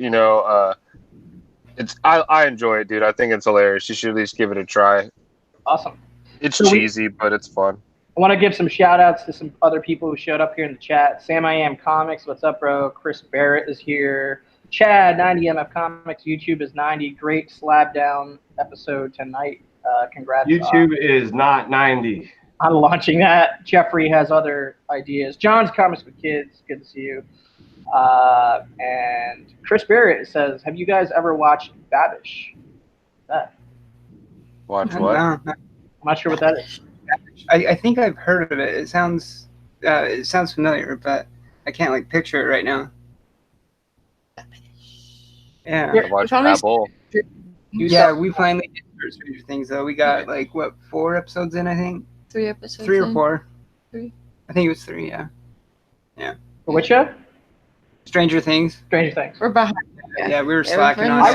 I enjoy it, dude. I think it's hilarious. You should at least give it a try. Awesome. It's cheesy, but it's fun. I want to give some shout outs to some other people who showed up here in the chat. Sam I Am Comics, what's up, bro? Chris Barrett is here. Chad, 90MF Comics, YouTube is 90. Great slab down episode tonight. Congrats. YouTube is not 90. On launching that. Jeffrey has other ideas. John's Comics for Kids, good to see you. And Chris Barrett says, have you guys ever watched Babish? Watch what? I'm not sure what that is. I think I've heard of it. It sounds familiar, but I can't like picture it right now. Yeah. I watched Apple. Yeah, we finally did start Stranger Things though. We got 4 episodes in, I think. 3 episodes. 3 or 4. 3. I think it was 3. Yeah. Yeah. For which show? Stranger Things. Stranger Things. We're behind. Yeah, we were slacking on. I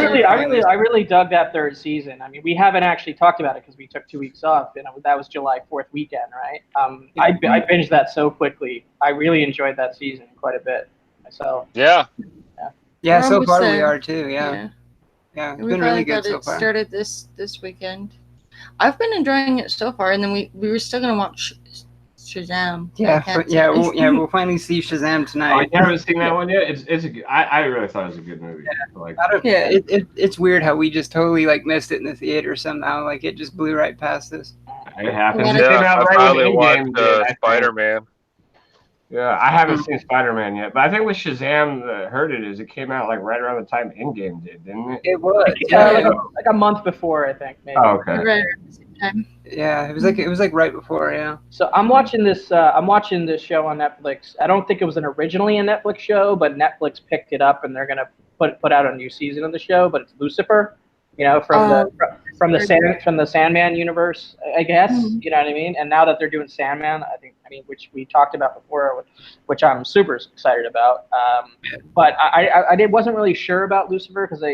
really dug that 3rd season. I mean, we haven't actually talked about it because we took 2 weeks off. That was July 4th weekend, right? I binged that so quickly. I really enjoyed that season quite a bit myself. Yeah. Yeah, so far we are too. Yeah. Yeah, it's We been really good so it far. started this weekend. I've been enjoying it so far, and then we were still gonna watch Shazam. We'll finally see Shazam Oh, tonight. you haven't seen that one yet? It's a good. I really thought it was a good movie. It's weird how we just totally missed it in the theater somehow. Like it just blew right past us. It happens. Yeah, It came out I right finally when Endgame watched did, I think. Spider-Man. Yeah, I haven't seen Spider-Man yet, but I think with Shazam, the heard it is it came out right around the time Endgame did, didn't it? It was. Like a month before, I think. Maybe. Oh, okay. Right at the same time. Yeah, it was right before. Yeah. So I'm watching this. I'm watching this show on Netflix. I don't think it was originally a Netflix show, but Netflix picked it up and they're gonna put out a new season of the show. But it's Lucifer, from the Sandman universe, I guess. Mm-hmm. You know what I mean? And now that they're doing Sandman, which we talked about before, which I'm super excited about. But I wasn't really sure about Lucifer because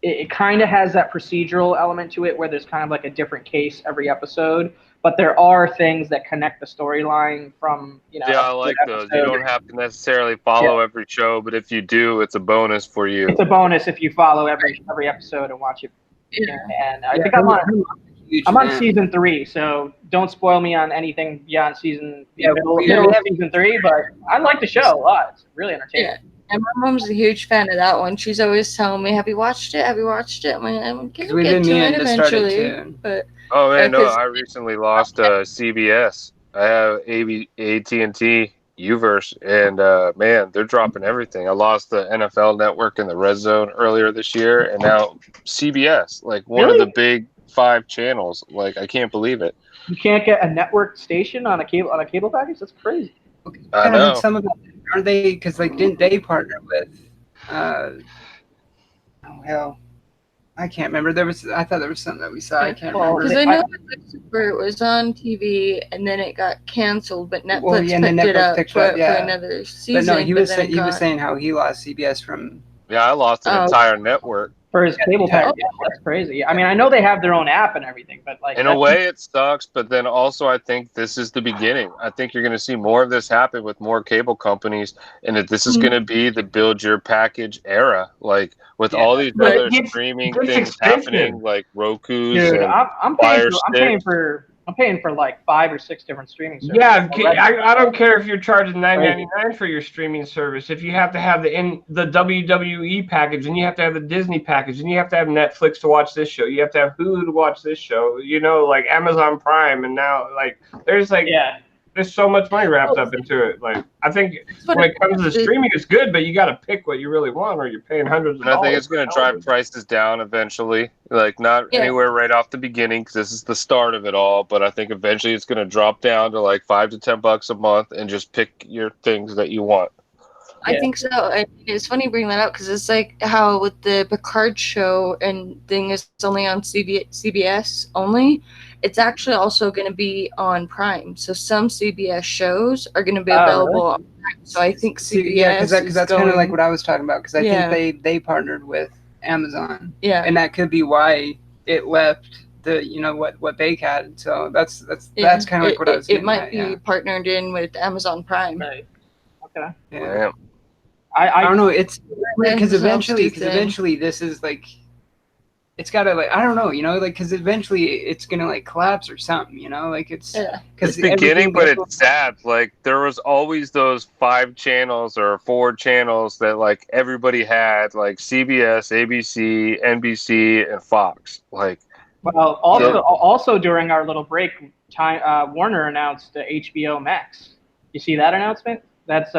it kind of has that procedural element to it where there's kind of like a different case every episode, but there are things that connect the storyline from, Yeah, I like those. You don't have to necessarily follow every show, but if you do, it's a bonus for you. It's a bonus if you follow every episode and watch it. Yeah. And I think I'm on season 3, so don't spoil me on anything beyond middle of season 3, but I like the show a lot. It's really entertaining. Yeah. And my mom's a huge fan of that one. She's always telling me, "Have you watched it? Have you watched it?" I'm gonna get to it eventually. But oh man, no! I recently lost CBS. I have AT&T Uverse, and man, they're dropping everything. I lost the NFL Network and the Red Zone earlier this year, and now CBS, one of the big 5 channels. I can't believe it. You can't get a network station on a cable package? That's crazy. I know. Some of them, are they? Because didn't they partner with? I can't remember. I thought there was something that we saw. I can't remember. Because I know Lucifer was on TV and then it got canceled, but Netflix picked it up for another season. But no, he was saying how he lost CBS from. Yeah, I lost an entire network. For his cable package. That's crazy. I mean, I know they have their own app and everything, but in a way it sucks, but then also I think this is the beginning. I think you're going to see more of this happen with more cable companies, and that this is going to be the build your package era, with all these other streaming things happening, like Roku's. Dude, and I'm paying for I'm paying for like 5 or 6 different streaming services. Yeah, I don't care if you're charging $9.99 for your streaming service. If you have to have the WWE package, and you have to have the Disney package, and you have to have Netflix to watch this show, you have to have Hulu to watch this show, like Amazon Prime, and now there's there's so much money wrapped up into it. Like, I think when it comes to the streaming, it's good, but you got to pick what you really want, or you're paying hundreds of And I dollars. think it's going to drive prices down eventually. Like, not anywhere right off the beginning, because this is the start of it all. But I think eventually it's going to drop down to like $5 to $10 a month, and just pick your things that you want. I think so. I mean, it's funny bringing that up because it's like how with the Picard show and thing is only on CBS only. It's actually also going to be on Prime. So some CBS shows are going to be available on Prime. So I think CBS because that's kind of like what I was talking about. Because I think they partnered with Amazon. Yeah, and that could be why it left the what they had. So that's kind of like what I was. It might be partnered in with Amazon Prime. Right. Okay. Yeah. I don't know. It's because eventually this is like. It's gotta I don't know, because eventually it's gonna collapse or something, it's it's beginning, but it's sad. Like, there was always those 5 channels or 4 channels that everybody had, like CBS, ABC, NBC, and Fox. Also during our little break, Warner announced HBO Max. You see that announcement? That's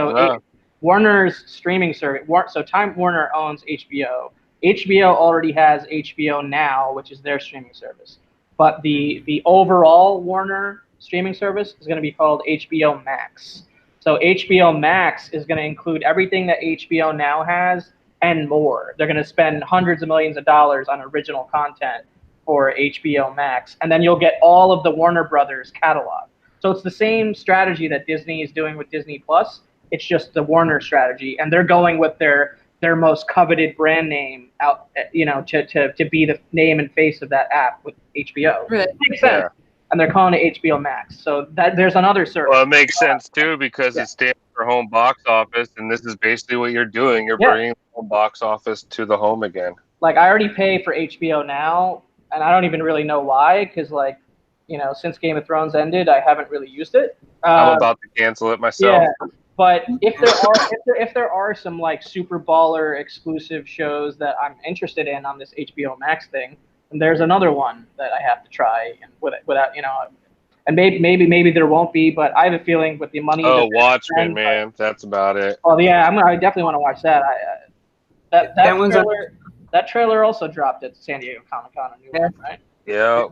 Warner's streaming service. So Time Warner owns HBO. HBO already has HBO Now, which is their streaming service. But the overall Warner streaming service is going to be called HBO Max. So HBO Max is going to include everything that HBO Now has and more. They're going to spend hundreds of millions of dollars on original content for HBO Max. And then you'll get all of the Warner Brothers catalog. So it's the same strategy that Disney is doing with Disney Plus. It's just the Warner strategy. And they're going with their most coveted brand name out, to be the name and face of that app with HBO. Right. It makes sense. Yeah. And they're calling it HBO Max. So there's another service. Well, it makes sense too, because it stands for home box office, and this is basically what you're doing. You're bringing home box office to the home again. Like, I already pay for HBO Now, and I don't even really know why, because since Game of Thrones ended, I haven't really used it. I'm about to cancel it myself. Yeah. But if there are some super baller exclusive shows that I'm interested in on this HBO Max thing, and there's another one that I have to try, and without and maybe there won't be, but I have a feeling with the money. Oh, Watchmen, man, that's about it. Oh yeah, I definitely want to watch that. That trailer also dropped at San Diego Comic-Con, a new one, right? Yeah.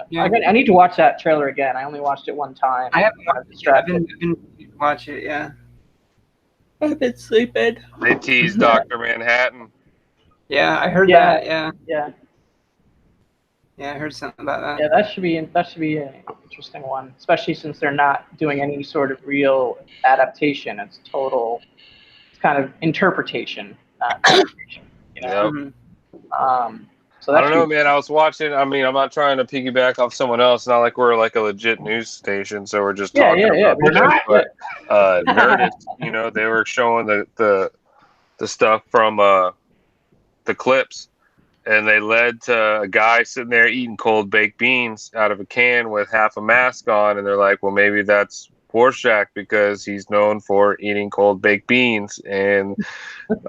Yeah. I need to watch that trailer again. I only watched it one time. I haven't watched it. Yeah. I've been sleeping. They teased Dr. Manhattan. Yeah, I heard that. Yeah. Yeah. Yeah, I heard something about that. Yeah, that should be an interesting one, especially since they're not doing any sort of real adaptation. It's kind of interpretation, not adaptation. So I don't know, man. I was watching. I mean, I'm not trying to piggyback off someone else. Not like we're a legit news station, so we're just talking about it. But Nerdist, they were showing the stuff from the clips, and they led to a guy sitting there eating cold baked beans out of a can with half a mask on, and they're like, well, maybe that's Rorschach because he's known for eating cold baked beans, and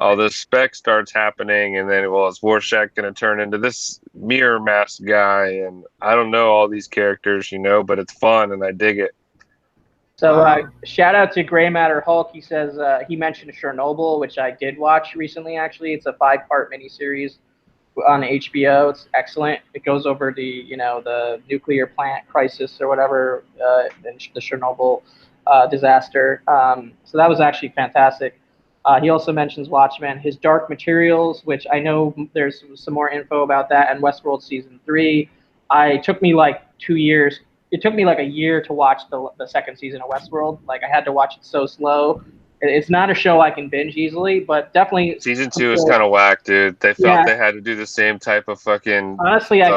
all this spec starts happening, and then is Rorschach going to turn into this mirror mask guy? And I don't know all these characters, but it's fun and I dig it. So shout out to Gray Matter Hulk. He says he mentioned Chernobyl, which I did watch recently. Actually, it's a 5-part miniseries on HBO. It's excellent. It goes over the nuclear plant crisis or whatever, the Chernobyl disaster. So that was actually fantastic. He also mentions Watchmen, his Dark Materials, which I know there's some more info about that, and Westworld Season 3. It took me 2 years. It took me a year to watch the second season of Westworld. I had to watch it so slow. It's not a show I can binge easily, but definitely season 2 is kind of whack, dude. They felt they had to do the same type of fucking honestly, it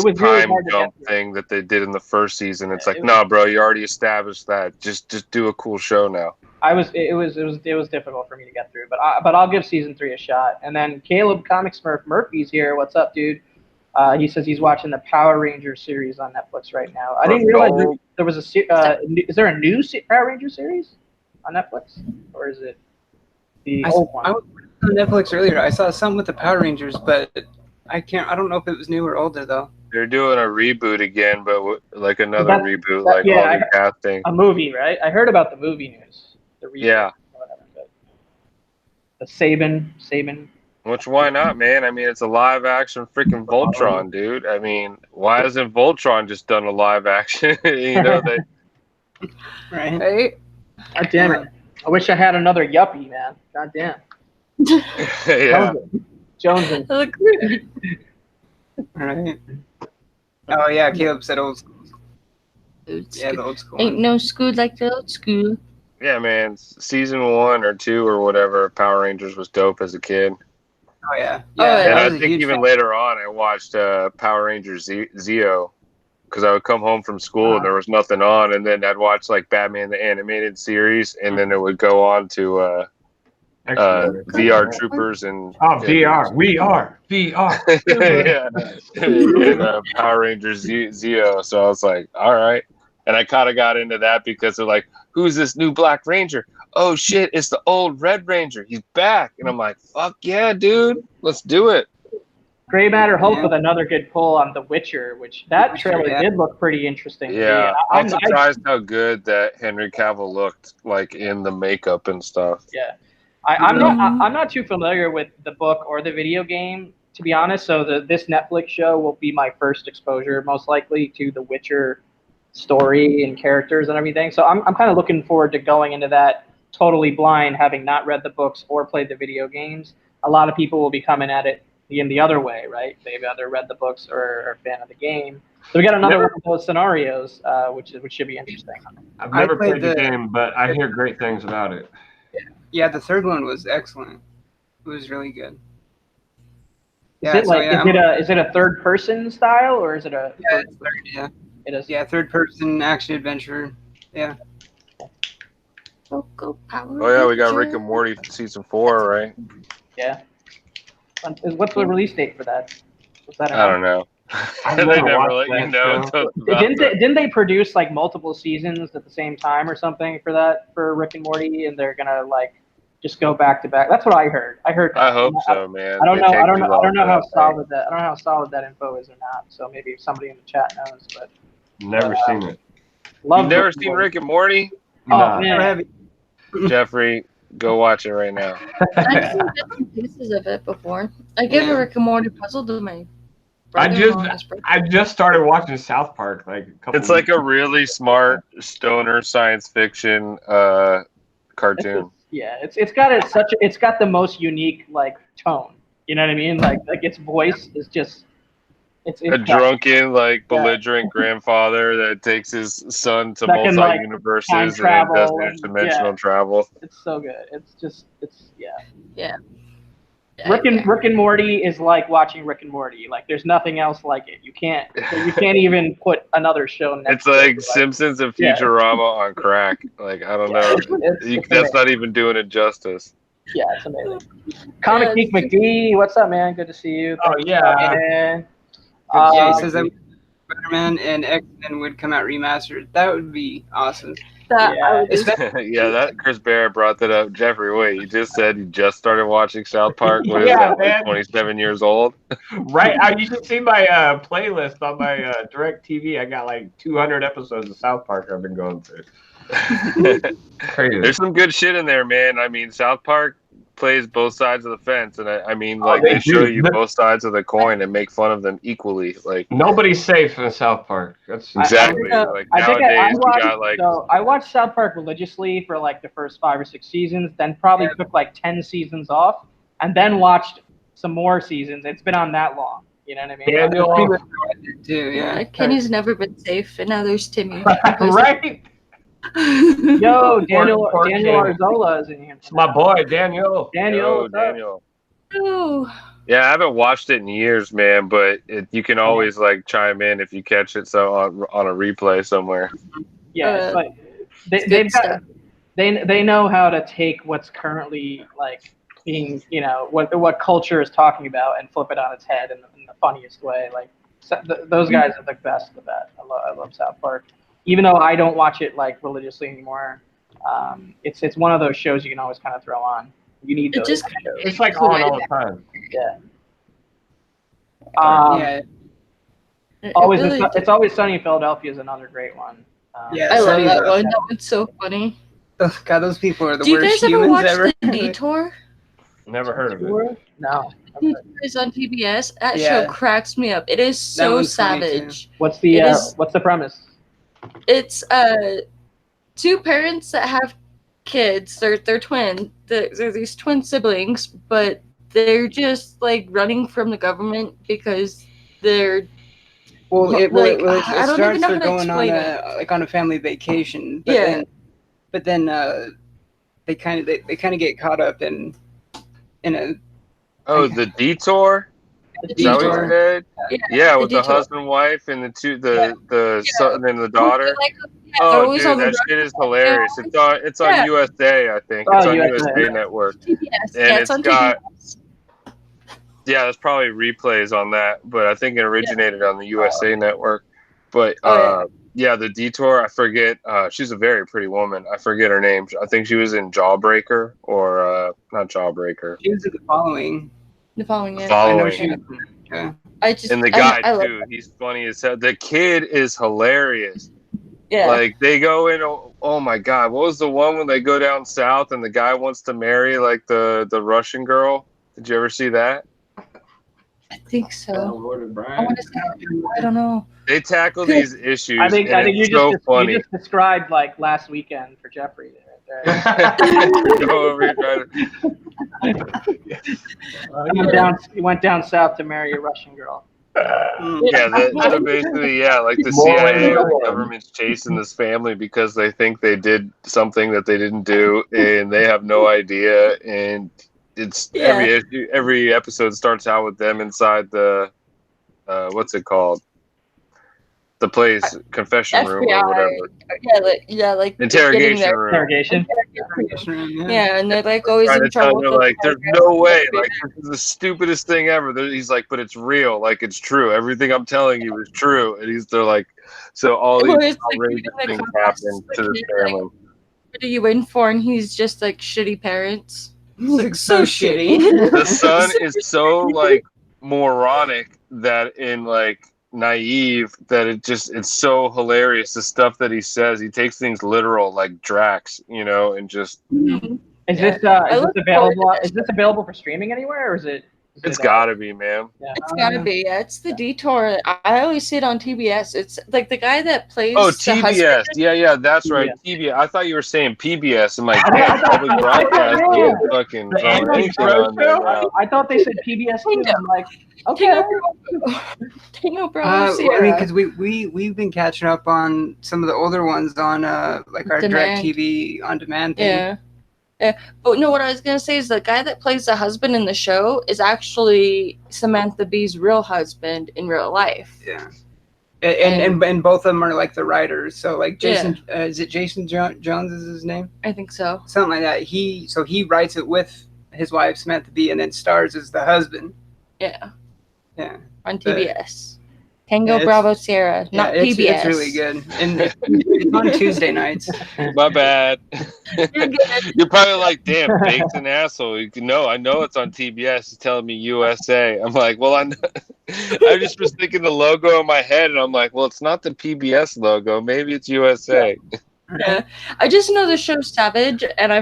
was really hard to get through. Thing that they did in the first season. It's no, bro, you already established that. Just do a cool show now. It was difficult for me to get through, but I'll give season 3 a shot. And then Caleb Comic Smurf Murphy's here. What's up, dude? He says he's watching the Power Rangers series on Netflix right now. I Let's didn't realize go. there was a. Is there a new Power Ranger series on Netflix, or is it the old one? I was on Netflix earlier. I saw something with the Power Rangers, but I don't know if it was new or older though. They're doing a reboot again, but like another That- reboot, that- like yeah, all new casting. A movie, right? I heard about the movie news. The reboot, Yeah. or whatever, but the Saban. Which why not, man? I mean, it's a live action freaking Voltron, dude. I mean, why hasn't Voltron just done a live action? They Right. Right? God damn it! I wish I had another yuppie, man. God damn. yeah. Jonesing. Look, Right. Oh yeah, Caleb said old school. dudes. Yeah, the old school. Ain't no school like the old school. Yeah, man. Season 1 or 2 or whatever, Power Rangers was dope as a kid. Oh yeah. Oh, Yeah. yeah. And I I was a think huge even fan. later on, I watched Power Rangers Zeo because I would come home from school and there was nothing on, and then I'd watch like Batman the Animated Series, and then it would go on to VR Troopers and VR. We are VR. yeah, and Power Rangers Zeo. So I was like, all right, and I kind of got into that because they're like, who's this new Black Ranger? Oh shit, it's the old Red Ranger. He's back, and I'm like, fuck yeah, dude, let's do it. Gray Matter Hulk with another good pull on The Witcher, which that trailer yeah. did look pretty interesting. to me. Yeah, And I'm surprised how good that Henry Cavill looked, like in the makeup and stuff. Yeah, I'm not too familiar with the book or the video game, to be honest. So this Netflix show will be my first exposure, most likely, to The Witcher story and characters and everything. So I'm kind of looking forward to going into that totally blind, having not read the books or played the video games. A lot of people will be coming at it in the other way, right? They've either read the books or are a fan of the game. So we got another one of those scenarios, which should be interesting. I've never played played the game, but I hear great things about it. Yeah, the third one was excellent. It was really good. Is it is it a third person style or is it a? Yeah, it's third, yeah. It is. Yeah, third person action adventure. Yeah. Go Power Oh yeah, we got Ranger. Rick and Morty season 4, right? Yeah. What's the release date for that? Was that I don't know. I've They never never watched let you that know. show. until it's about Didn't they produce like multiple seasons at the same time or something for Rick and Morty, and they're gonna like just go back to back? That's what I heard. I hope so, man. I don't They know. take I don't too know. I long don't know for how that solid that. I don't know how solid that info is or not. So maybe if somebody in the chat knows. But Never seen it. love. You've never Rick and seen Morty. Rick and Morty? Oh Nah. man. Jeffrey, go watch it right now. I've seen bits and pieces of it before. I gave a Rick and Morty puzzle to my I brother-in-law on his birthday. just started watching South Park like a couple. It's like weeks a really smart stoner science fiction cartoon. Yeah, it's got the most unique like tone. You know what I mean? Like its voice is just it's A drunken, like belligerent grandfather that takes his son to That can, like, multi-universes time and does travel and- interdimensional travel. It's so good. It's Yeah, Rick and Morty is like watching Rick and Morty. Like there's nothing else like it. You can't even put another show next It's to like it. Simpsons and Yeah. Futurama on crack. Like I don't know. It's That's not even doing it justice. Yeah, it's amazing. Comic Geek McGee, what's up, man? Good to see you. Oh yeah. Man. Yeah, he says that Spider-Man and X-Men would come out remastered. That would be awesome. That Yeah. I would just, Yeah, that Chris Barrett brought that up. Jeffrey, wait, you just said you just started watching South Park. What is Yeah, that? man. Like 27 years old? Right. You should see my playlist on my Direct TV. I got like 200 episodes of South Park I've been going through. Crazy. There's some good shit in there, man. I mean, South Park plays both sides of the fence, and I mean, like they they show do. you both sides of the coin and make fun of them equally. Like Nobody's safe in South Park. That's exactly. Like nowadays, we got like I watched South Park religiously for like the first 5 or 6 seasons, then probably took like 10 seasons off, and then watched some more seasons. It's been on that long. You know what I mean? Daniel. Too, yeah. Kenny's never been safe, and now there's Timmy. Right? Yo, Daniel Poor Arzola is in here. It's my boy, Daniel. Daniel, what's up? Daniel. Oh, Yeah, I haven't watched it in years, man. But you can always like chime in if you catch it on a replay somewhere. Yeah, it's like it's they've good got stuff. they know how to take what's currently like being what culture is talking about and flip it on its head in in the funniest way. Like those guys are the best of that. I love South Park, even though I don't watch it like religiously anymore. It's one of those shows you can always kind of throw on. You need those. It's like on all the time. Yeah. Yeah. It's Always Sunny in Philadelphia is another great one. Yeah, I love Sunny that Road. one. That one's so funny. God, those people are the Do you worst guys ever humans watch ever. The Detour? Never heard of it. No. It's on TBS. That Yeah. show cracks me up. It is so one's funny, too. savage. What's the premise? It's two parents that have kids. They're twin. They're these twin siblings, but they're just like running from the government because they're Well, it I don't even starts know they're how to going on explain on a family vacation. But Yeah. then they kind of get caught up in a The Detour. the Is that what you Detour. said? Yeah, Yeah, with the Detour. husband, wife, and the son and the daughter. They're they're Oh, always dude, on the that road. shit is hilarious. It's on Yeah. USA, I think. Oh, It's on USA. USA Network. TBS. And Yeah, it's on got- TBS. Yeah, there's probably replays on that, but I think it originated on the USA Network. But Oh, yeah, the Detour, I forget. She's a very pretty woman. I forget her name. I think she was in Jawbreaker or not Jawbreaker. she was in the following. The following year. I know Following. she was. Yeah. I just And the I guy love too, he's funny as hell. The kid is hilarious. Yeah. Like they go in. Oh my god, what was the one when they go down south and the guy wants to marry like the Russian girl? Did you ever see that? I think so. I Brian. want to say I don't know. They tackle these issues. I think and you it's so funny. you just described like last weekend for Jeffrey. There. Go over and try to. He went down south to marry a Russian girl. Yeah, so basically, yeah, like the CIA or the government's chasing this family because they think they did something that they didn't do, and they have no idea. And it's every episode starts out with them inside the what's it called? The place, confession room or whatever. Like Interrogation getting room. Interrogation. Yeah, and they're like always Trying in to tell trouble. you, with like, the there's no way. Like, this is the stupidest thing ever. He's like, but it's real. Like, it's true. Everything I'm telling you is true. And they're like, so all Well, these it's like outrageous reading the things comments, happen like, to this he's like, family. what are you in for? And he's just like shitty parents. He's like so shitty. The son is so like moronic that in like naive that it's so hilarious. The stuff that he says, he takes things literal like Drax, and just Is this available? Is this available for streaming anywhere, or is it? it's gotta be, man. Yeah. It's gotta be. Yeah, it's the Detour. I always see it on TBS. It's like the guy that plays. Oh, the TBS. husband. Yeah, that's right. TBS. I thought you were saying PBS. I'm like, damn, public broadcasting, fucking throwing anything on there now. I thought they said PBS too. I'm like, okay. Tango Bro. I mean, because we've been catching up on some of the older ones on like our Demand. DirecTV on demand thing. Yeah. But no, what I was gonna say is the guy that plays the husband in the show is actually Samantha Bee's real husband in real life. Yeah. And both of them are like the writers. So like Jason, is it Jason Jones is his name? I think so. Something like that. He writes it with his wife Samantha Bee, and then stars as the husband. Yeah. Yeah. On TBS. Tango it's- Bravo Sierra, not it's, PBS. It's really good, and it's on Tuesday nights. My bad. You're good. You're probably like, damn, Bake's an asshole. I know it's on TBS. He's telling me USA. I'm like, well, I just was thinking the logo in my head, and I'm like, well, it's not the PBS logo. Maybe it's USA. Yeah. I just know the show's savage, and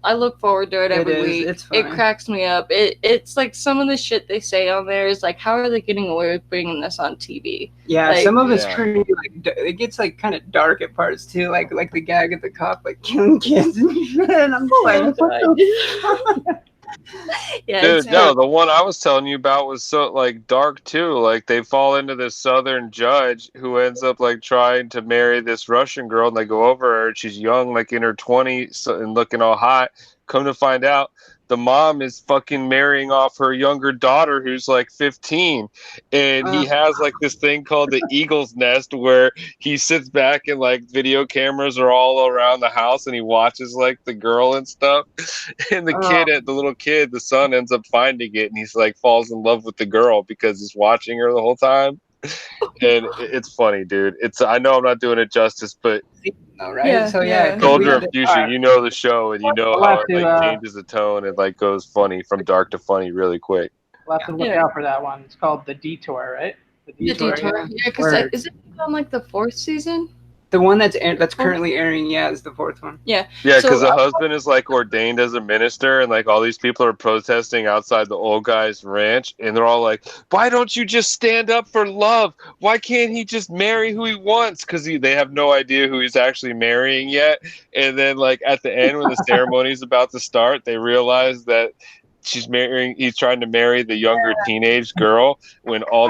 I look forward to it every week. It's It fun. cracks me up. It's like some of the shit they say on there is like, how are they getting away with bringing this on TV? Yeah, Like- some of it's Yeah. pretty like it gets like kind of dark at parts too, like the gag at the cop like killing kids and shit. And I'm like, what the Yeah, Dude, it's no, the one I was telling you about was so like dark too. Like they fall into this southern judge who ends up like trying to marry this Russian girl, and they go over her. And she's young, like in her 20s, and looking all hot. Come to find out, the mom is fucking marrying off her younger daughter who's like 15, and he has like this thing called the Eagle's Nest where he sits back and like video cameras are all around the house and he watches like the girl and stuff, and the little kid, the son ends up finding it and he's like falls in love with the girl because he's watching her the whole time. And it's funny, dude. I know I'm not doing it justice, but right? Yeah, So yeah. Soldier of Fusion, you know the show, and you know We'll how have it to, like changes the tone and like goes funny from dark to funny really quick. We'll have to look out for that one. It's called The Detour, right? The Detour. Yeah, because is it on like the 4th season? The one that's currently airing, is the 4th one. Yeah. Yeah, because the husband is like ordained as a minister, and like all these people are protesting outside the old guy's ranch, and they're all like, "Why don't you just stand up for love? Why can't he just marry who he wants?" Because they have no idea who he's actually marrying yet. And then like at the end, when the ceremony is about to start, they realize that he's trying to marry the younger teenage girl when all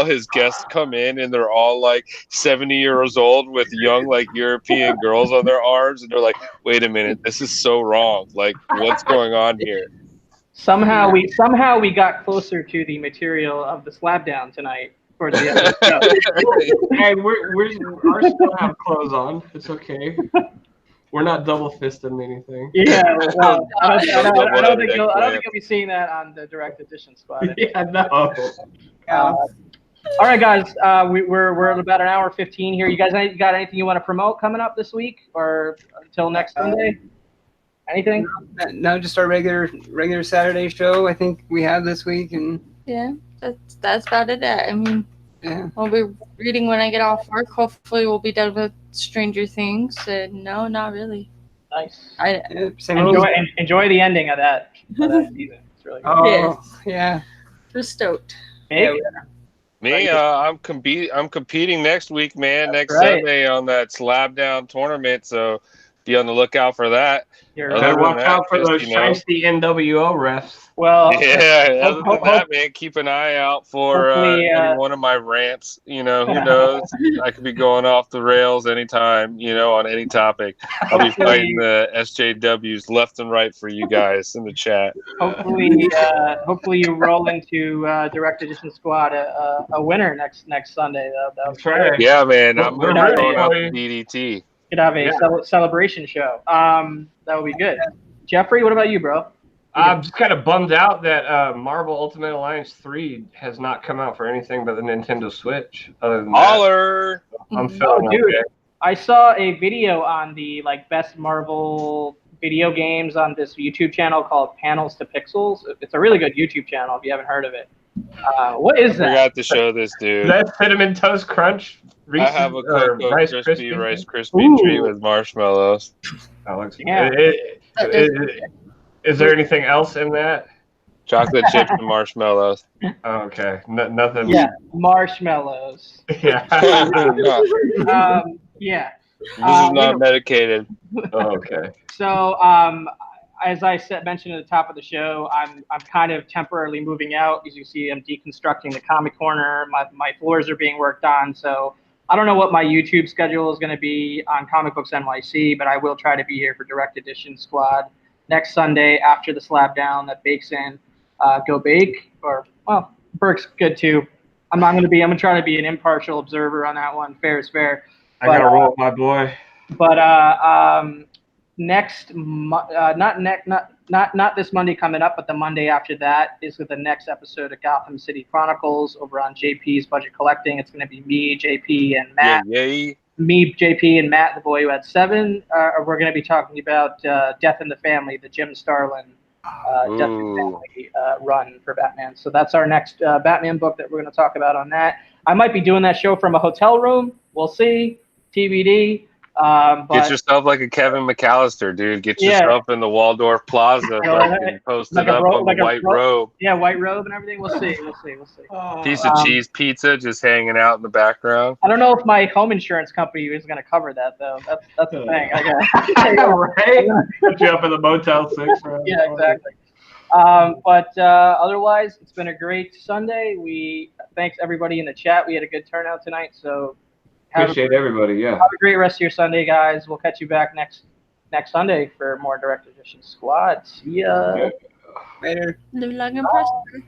his guests come in and they're all like 70 years old with young like European girls on their arms, and they're like, wait a minute, this is so wrong, like what's going on here? Somehow we got closer to the material of the slab down tonight towards the end of the show. Hey, we're still have clothes on. It's okay. We're not double fisting anything. Yeah, well, I don't think you'll be seeing that on the direct edition squad. Yeah, no. All right, guys, we're at about an hour 15 here. You guys got anything you want to promote coming up this week or until next Sunday? Anything? No, just our regular Saturday show. I think we have this week, and yeah, that's about it. I mean, yeah, I'll be reading when I get off work. Hopefully, we'll be done with Stranger Things. No, not really. Nice. Enjoy the ending of that season. It's really good. Yeah, we're stoked. Me, I'm competing next week, man. Next Sunday on that slab down tournament. So be on the lookout for that. Better watch out for those shiesty NWO refs. Well, yeah. Other than that, man, keep an eye out for any one of my rants. You know, who knows? I could be going off the rails anytime. You know, on any topic. I'll be fighting the SJWs left and right for you guys in the chat. Hopefully you roll into Direct Edition Squad a winner next Sunday. That's right. Yeah, man. I'm going out to DDT. Could have a celebration show. That would be good. Jeffrey, what about you, bro? I'm just kind of bummed out that Marvel Ultimate Alliance 3 has not come out for anything but the Nintendo Switch. Other than that, I'm feeling okay. I saw a video on the best Marvel video games on this YouTube channel called Panels to Pixels. It's a really good YouTube channel if you haven't heard of it. What is that? I forgot to show this dude. Is that Cinnamon Toast Crunch? I have a Cocoa Rice Krispie treat with marshmallows. That looks good. Is there anything else in that? Chocolate chips and marshmallows. Oh, okay. Nothing. Yeah, marshmallows. Yeah. Yeah. This is not medicated. Oh, okay. So, as I mentioned at the top of the show, I'm kind of temporarily moving out. As you see, I'm deconstructing the comic corner. My floors are being worked on. So I don't know what my YouTube schedule is going to be on Comic Books NYC, but I will try to be here for Direct Edition Squad next Sunday after the slab down that bakes in. Go bake, or well, Burke's good too. I'm going to try to be an impartial observer on that one. Fair is fair. I gotta roll with my boy. But not this Monday coming up, but the Monday after that is the next episode of Gotham City Chronicles over on JP's Budget Collecting. It's going to be me, JP, and Matt. Yay. Me, JP, and Matt, the boy who had 7. We're going to be talking about Death in the Family, the Jim Starlin Death in the Family run for Batman. So that's our next Batman book that we're going to talk about on that. I might be doing that show from a hotel room. We'll see. TBD. Get yourself like a Kevin McAllister, dude. Get yourself in the Waldorf Plaza, posted up on the white robe. Yeah, white robe and everything. We'll see. Piece of cheese pizza just hanging out in the background. I don't know if my home insurance company is going to cover that, though. That's the thing. I got right. Put you up in the Motel 6. Right? Yeah, exactly. But otherwise, it's been a great Sunday. Thanks everybody in the chat. We had a good turnout tonight, so. Appreciate everybody, yeah. Have a great rest of your Sunday, guys. We'll catch you back next next Sunday for more Direct Edition Squad. See ya. Later. Live long and prosper.